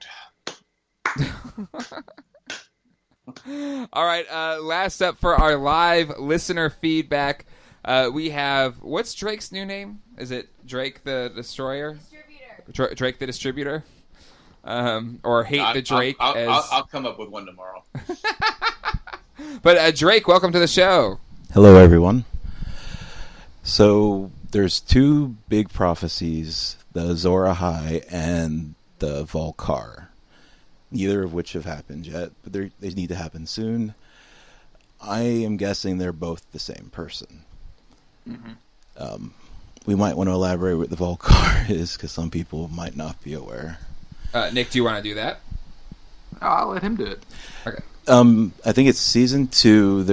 All right. Last up for our live listener feedback, we have, what's Drake's new name? Is it Drake the Destroyer? Distributor. Drake the Distributor. Or Hate the Drake. I'll come up with one tomorrow. But Drake, welcome to the show. Hello, everyone. So there's 2 big prophecies, the Azor Ahai and the Volcar, neither of which have happened yet, but they need to happen soon. I am guessing they're both the same person. Mm-hmm. We might want to elaborate what the Volcar is, because some people might not be aware. Nick, do you want to do that? I'll let him do it. Okay. I think it's season 2.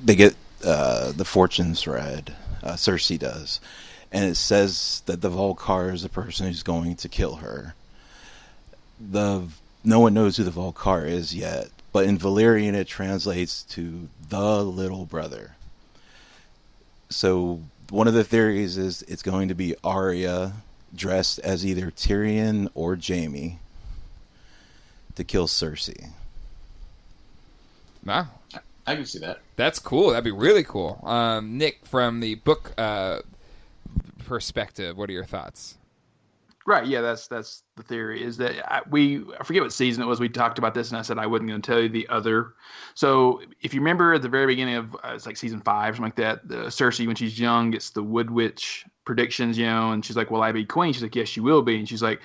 They get the fortunes read. Cersei does, and it says that the Volcar is the person who's going to kill her. No one knows who the Volcar is yet, but in Valyrian it translates to the little brother. So one of the theories is it's going to be Arya dressed as either Tyrion or Jaime to kill Cersei. Wow. I can see that. That's cool. That'd be really cool. Nick, from the book perspective, what are your thoughts? Right, yeah, that's the theory. Is that I forget what season it was. We talked about this, and I said I wasn't going to tell you the other. So if you remember at the very beginning of it's like season 5, something like that. Cersei, when she's young, gets the Wood Witch predictions, and she's like, "Will I be queen?" She's like, "Yes, you will be." And she's like,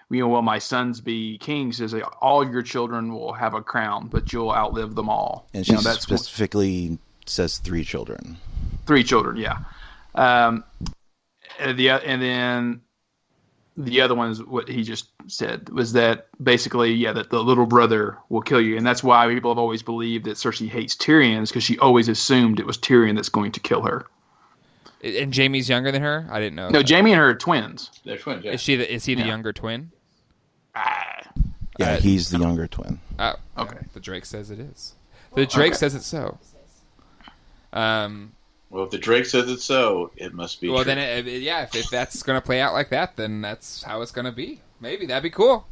"Will my sons be kings?" She says, like, "All your children will have a crown, but you'll outlive them all." And she specifically says 3 children. 3 children, yeah. And then the other one is what he just said, was that basically, that the little brother will kill you. And that's why people have always believed that Cersei hates Tyrion, because she always assumed it was Tyrion that's going to kill her. And Jaime's younger than her? I didn't know. No, Jaime and her are twins. They're twins, yeah. Is he the younger twin? Yeah, he's the younger twin. Oh, okay. The Drake says it is. The Drake says it's so. Well, if the Drake says it's so, it must be true. Then, if that's going to play out like that, then that's how it's going to be. Maybe. That'd be cool.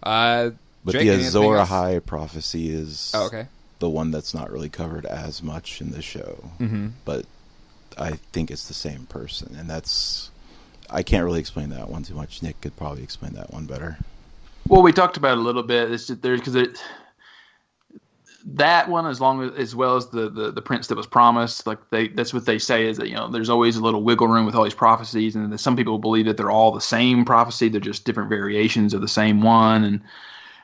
But Drake, the Azor Ahai prophecy is okay. The one that's not really covered as much in the show. Mm-hmm. But I think it's the same person. And I can't really explain that one too much. Nick could probably explain that one better. Well, we talked about it a little bit. It's just there because that one, as well as the prince that was promised, like that's what they say is that there's always a little wiggle room with all these prophecies, and some people believe that they're all the same prophecy, they're just different variations of the same one,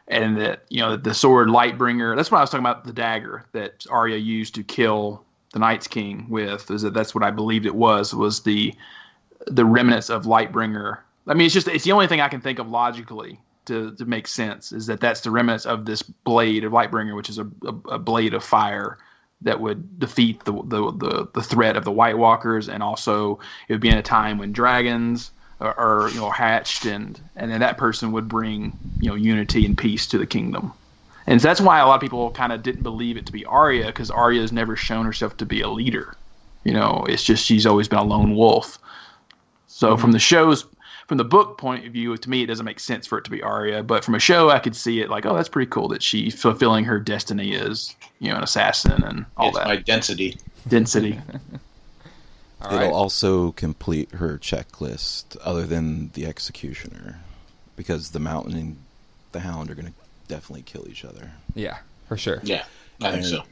and that the sword Lightbringer. That's what I was talking about, the dagger that Arya used to kill the Night's King with. That's what I believed it was the remnants of Lightbringer. I mean, it's the only thing I can think of logically to make sense, is that's the remnants of this blade of Lightbringer, which is a blade of fire that would defeat the threat of the White Walkers, and also it would be in a time when dragons are hatched, and then that person would bring unity and peace to the kingdom. And so that's why a lot of people kind of didn't believe it to be Arya, because Arya has never shown herself to be a leader. It's just she's always been a lone wolf. So from the book point of view, to me, it doesn't make sense for it to be Arya. But from a show, I could see it like, oh, that's pretty cool that she's fulfilling her destiny as an assassin and all it's that. my density. It'll also complete her checklist, other than the executioner, because the Mountain and the Hound are going to definitely kill each other. Yeah, for sure. Yeah, I think so.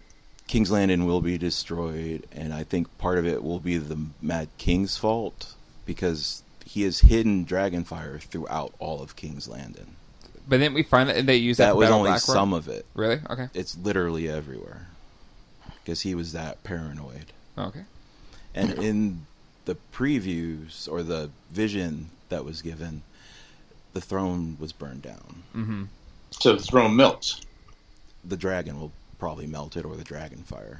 King's Landing will be destroyed, and I think part of it will be the Mad King's fault, because he has hidden Dragonfire throughout all of King's Landing. But then we find that they use that. That was Battle only Blackrock? some of it. Really? Okay. It's literally everywhere, because he was that paranoid. Okay. And in the previews, or the vision that was given, the throne was burned down. Mm-hmm. So the throne melts. The dragon will probably melt it, or the Dragonfire.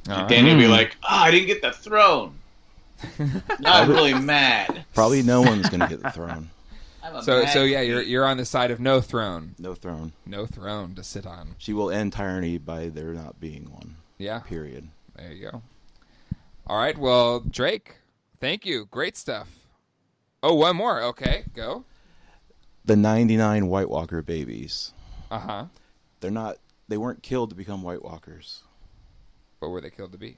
Danny will be like, I didn't get the throne. Now I'm really mad. Probably no one's going to get the throne. So yeah, you're on the side of no throne. No throne. No throne to sit on. She will end tyranny by there not being one. Yeah. Period. There you go. All right. Well, Drake, thank you. Great stuff. Oh, one more. Okay, go. The 99 White Walker babies. Uh-huh. They weren't killed to become White Walkers, What were they killed to be?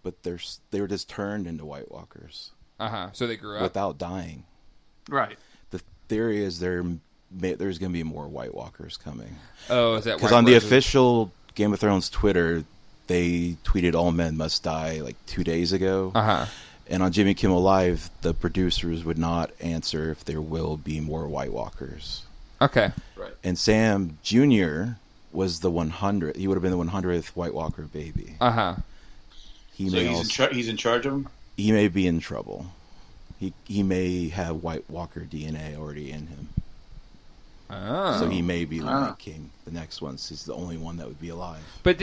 but they were just turned into White Walkers Uh-huh. So they grew up. without dying. Right. The theory is there's going to be more White Walkers coming. Oh, is that Because White on the Walkers? official Game of Thrones Twitter, they tweeted "All men must die" like 2 days ago. Uh-huh. And on Jimmy Kimmel Live, the producers would not answer if there will be more White Walkers. Okay. Right. And Sam Jr. was the 100th. He would have been the 100th White Walker baby. Uh-huh. He So may he's in charge of them? he may be in trouble. He may have White Walker DNA already in him. Oh. So he may be the Night King. The next one. He's the only one that would be alive. But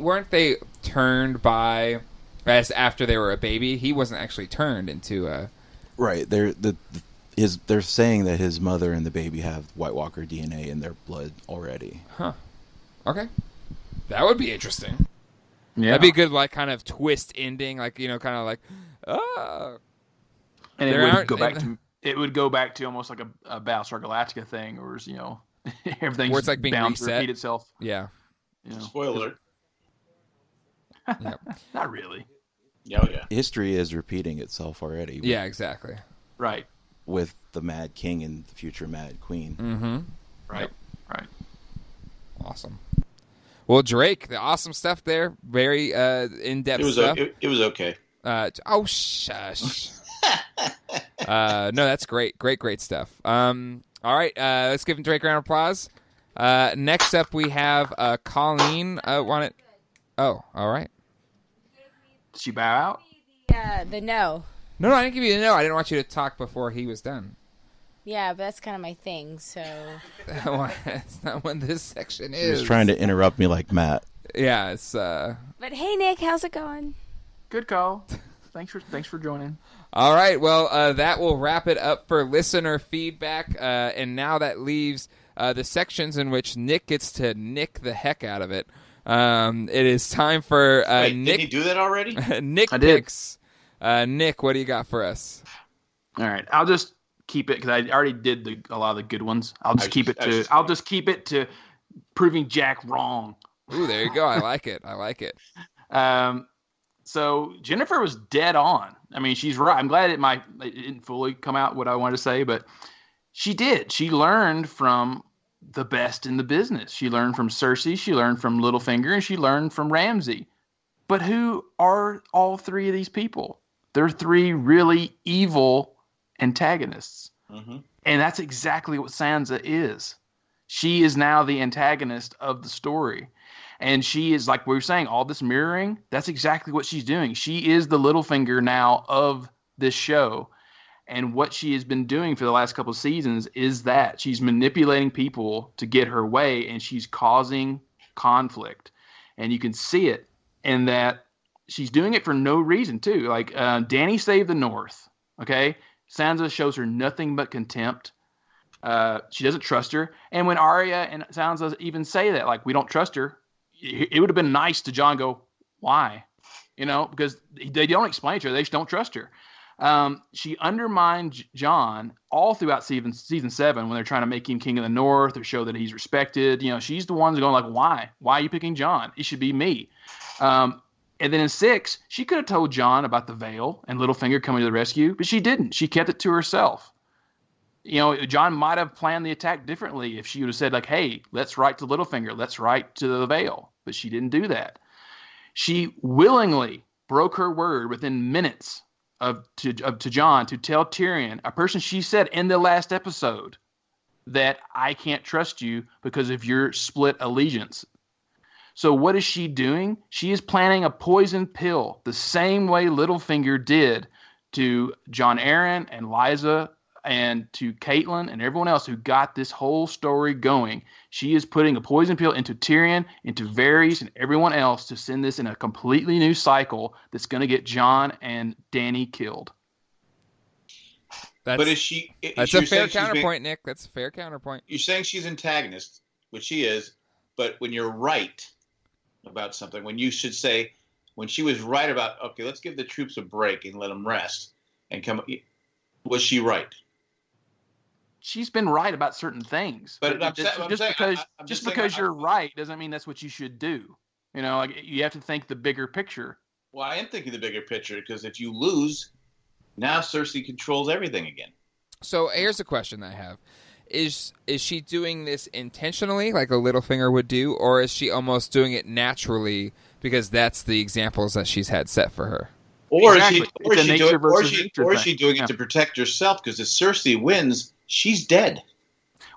weren't they turned by as after they were a baby? He wasn't actually turned into a Right. They're saying that his mother and the baby have White Walker DNA in their blood already. Huh. Okay. That would be interesting. Yeah. That'd be a good, like, kind of twist ending, like, kind of like, oh. And There it would aren't- go back to almost like a Battlestar Galactica thing, or everything's Where it's like being bound to reset. repeat itself. Yeah. Spoiler. Yep. Not really. Yeah, yeah. History is repeating itself already. Yeah, exactly. Right. With the Mad King and the future Mad Queen. Mm-hmm. Right. Right. Awesome. Well, Drake, the awesome stuff there. Very in-depth It was stuff. it was okay. Oh, shush. No, that's great. Great stuff. All right, let's give Drake a round of applause. Next up, we have Colleen. Oh, all right. Did she bow out? Yeah, the no. No, I didn't give you the no. I didn't want you to talk before he was done. Yeah, but that's kind of my thing, so. That's not what this section He is. was trying to interrupt me like Matt. Yeah, it's But hey, Nick, how's it going? Good call. Thanks for joining. all right. Well, that will wrap it up for listener feedback. And now that leaves the sections in which Nick gets to nick the heck out of it. It is time for Wait, Nick. did he do that already? Nick I did. picks. Nick, what do you got for us? All right, I'll just keep it because I already did a lot of the good ones. I'll just keep it to proving Jack wrong. Ooh, there you go. I like it. I like it. So Jennifer was dead on. I mean, she's right. I'm glad it didn't fully come out what I wanted to say, but she did. She learned from the best in the business. She learned from Cersei. She learned from Littlefinger, and she learned from Ramsay. But who are all three of these people? They're three really evil antagonists. Mm-hmm. And that's exactly what Sansa is. She is now the antagonist of the story. And she is, like we were saying, all this mirroring, that's exactly what she's doing. She is the Littlefinger now of this show. And what she has been doing for the last couple of seasons is that she's manipulating people to get her way, and she's causing conflict. and you can see it in that she's doing it for no reason too. Like Dany saved the North. Okay, Sansa shows her nothing but contempt. She doesn't trust her, and when Arya and Sansa even say that, like, we don't trust her, it would have been nice to Jon go, why? Because they don't explain to her. They just don't trust her. She undermined Jon all throughout season 7 when they're trying to make him king of the North or show that he's respected. She's the one going like, why? Why are you picking Jon? It should be me. And then in 6, she could have told Jon about the Veil and Littlefinger coming to the rescue, but she didn't. She kept it to herself. Jon might have planned the attack differently if she would have said, like, hey, let's write to Littlefinger. Let's write to the Veil. But she didn't do that. She willingly broke her word within minutes to Jon to tell Tyrion, a person she said in the last episode, that I can't trust you because of your split allegiance. So what is she doing? She is planting a poison pill the same way Littlefinger did to Jon Arryn and Lysa and to Caitlyn and everyone else who got this whole story going. She is putting a poison pill into Tyrion, into Varys, and everyone else to send this in a completely new cycle that's going to get Jon and Dany killed. But is she? That's a fair counterpoint, Nick. That's a fair counterpoint. You're saying she's antagonist, which she is, but when you're right about something, when you should say, when she was right about, okay, let's give the troops a break and let them rest and come, was she right? She's been right about certain things, but just because you're right doesn't mean that's what you should do. Like, you have to think the bigger picture. Well, I am thinking the bigger picture, because if you lose, now Cersei controls everything again. So here's a question that I have: Is she doing this intentionally, like a Littlefinger would do, or is she almost doing it naturally because that's the examples that she's had set for her? Or exactly. is she doing it to protect herself? Because if Cersei wins, she's dead.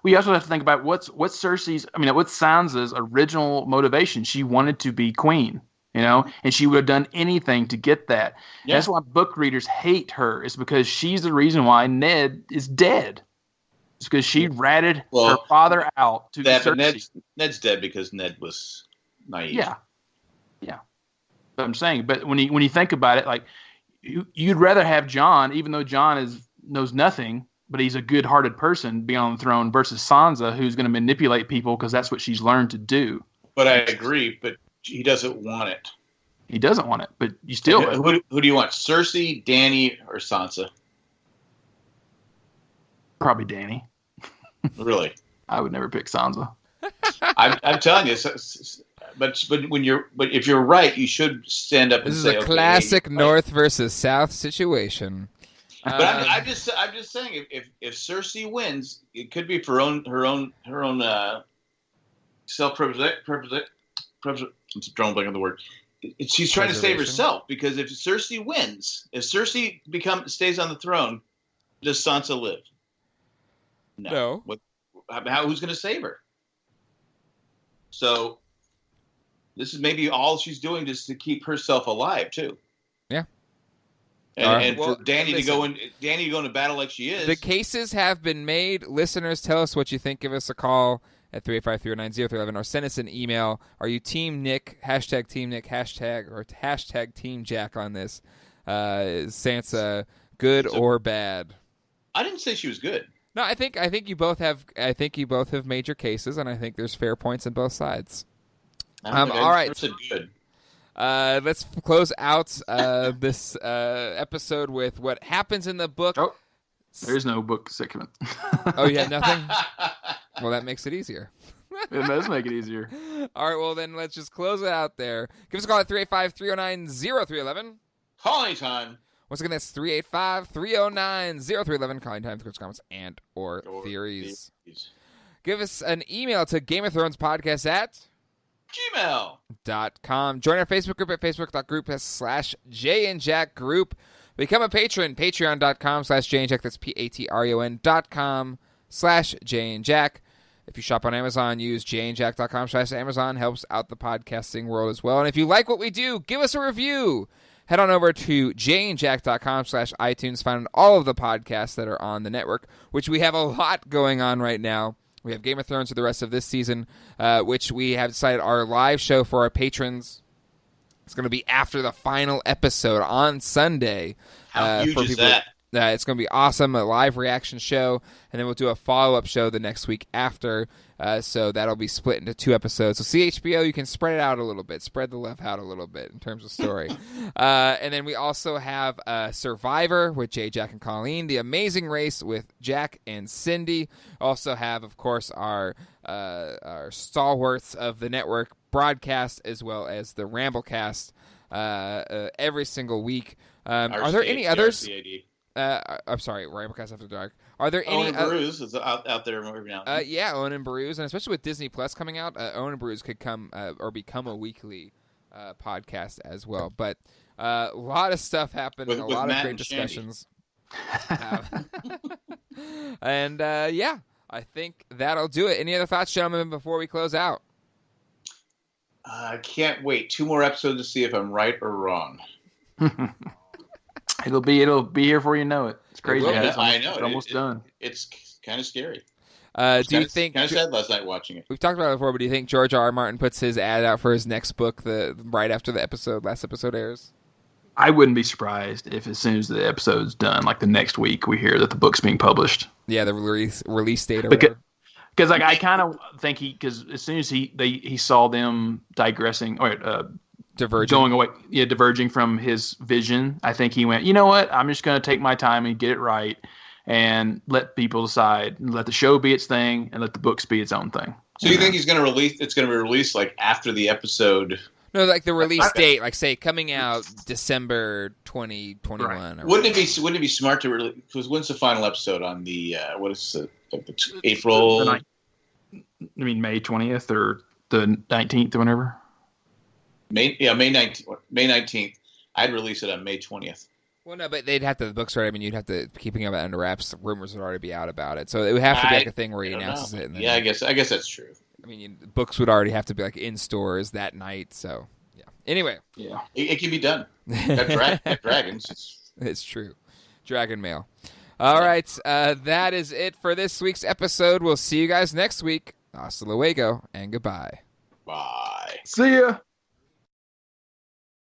We also have to think about what's Sansa's original motivation. She wanted to be queen, and she would have done anything to get that. Yeah. That's why book readers hate her. It's because she's the reason why Ned is dead. It's because she ratted her father out to Cersei. But Ned's dead because Ned was naive. Yeah. But I'm saying, but when you think about it, like, you'd rather have Jon, even though Jon knows nothing, but he's a good-hearted person, be on the throne, versus Sansa, who's going to manipulate people because that's what she's learned to do. But I agree, but he doesn't want it. He doesn't want it, but you still. Who do you want, Cersei, Dany, or Sansa? Probably Dany. Really? I would never pick Sansa. I'm telling you. But if you're right, you should stand up and say, "This is a classic North versus South situation." But I'm just saying, if Cersei wins, it could be for her own self-preservation. I'm drawing blank on the word. She's trying to save herself, because if Cersei wins, if Cersei stays on the throne, does Sansa live? No. Who's going to save her? So this is maybe all she's doing, just to keep herself alive too. Yeah. And for Dany to go into battle like she is. The cases have been made. Listeners, tell us what you think. Give us a call at 385-309-0311 or send us an email. Are you Team Nick, #Team Nick, # Team Jack on this? Is Sansa good or bad? I didn't say she was good. No, I think you both have. I think you both have made your cases, and I think there's fair points on both sides. All right. Good. Let's close out this episode with what happens in the book. Oh, there's no book segment. Oh, you have nothing? Well, that makes it easier. It does make it easier. All right, well, then let's just close it out there. Give us a call at 385-309-0311. Call anytime. Once again, that's 385-309-0311. Calling time for comments and or theories. Give us an email to Game of Thrones Podcast at gmail.com. Join our Facebook group at facebook.group/Jay and Jack group. Become a patron, patreon.com/Jay and Jack. That's patreon.com/Jay and Jack. If you shop on Amazon, use jayandjack.com/Amazon. Helps out the podcasting world as well. And if you like what we do, give us a review. Head on over to jayandjack.com/iTunes. Find all of the podcasts that are on the network, which we have a lot going on right now. We have Game of Thrones for the rest of this season, which we have decided our live show for our patrons. It's going to be after the final episode on Sunday. How huge for is people. that? It's going to be awesome, a live reaction show, and then we'll do a follow-up show the next week after, so that'll be split into 2 episodes. So CHBO, you can spread it out a little bit, spread the love out a little bit in terms of story. And then we also have Survivor with Jay, Jack, and Colleen, The Amazing Race with Jack and Cindy. Also have, of course, our stalwarts of the network broadcast, as well as the Ramblecast every single week. Are there any others? I'm sorry, Ramblecast After Dark. Are there any? Owen and Bruce is out there every now and then. Yeah, Owen and Bruce, and especially with Disney Plus coming out, Owen and Bruce could come or become a weekly podcast as well. But a lot of stuff happened, With a lot Matt of great and discussions. And yeah, I think that'll do it. Any other thoughts, gentlemen, before we close out? I can't wait. 2 more episodes to see if I'm right or wrong. It'll be here before you know it. It's crazy. will, how yeah, it's almost, I know. It's almost done. It's kind of scary. Do you think? Kind of sad last night watching it. We've talked about it before, but do you think George R. R. Martin puts his ad out for his next book right after the last episode airs? I wouldn't be surprised if as soon as the episode's done, like the next week, we hear that the book's being published. Yeah, the release date or whatever. Because like I kind of think because as soon as he saw them digressing or Diverging. going away, diverging from his vision, I think he went, you know what? I'm just going to take my time and get it right, and let people decide, and let the show be its thing, and let the books be its own thing. So you think he's going to release? It's going to be released like after the episode. No, like the release date, like say coming out December 2021. Right. Or Wouldn't it be smart to release? Because when's the final episode on the what is it? Like April? May 20th or the 19th or whenever. May 19th. I'd release it on May 20th. Well, no, but they'd have to the books right. I mean, you'd have to keeping it under wraps. The rumors would already be out about it, so it would have to be like a thing where he announces it. And then, Yeah, I guess that's true. I mean, the books would already have to be like in stores that night. So yeah. Anyway, Yeah. It can be done. Got dragons. it's true. Dragon Mail. All right, that is it for this week's episode. We'll see you guys next week. Hasta luego and goodbye. Bye. See ya.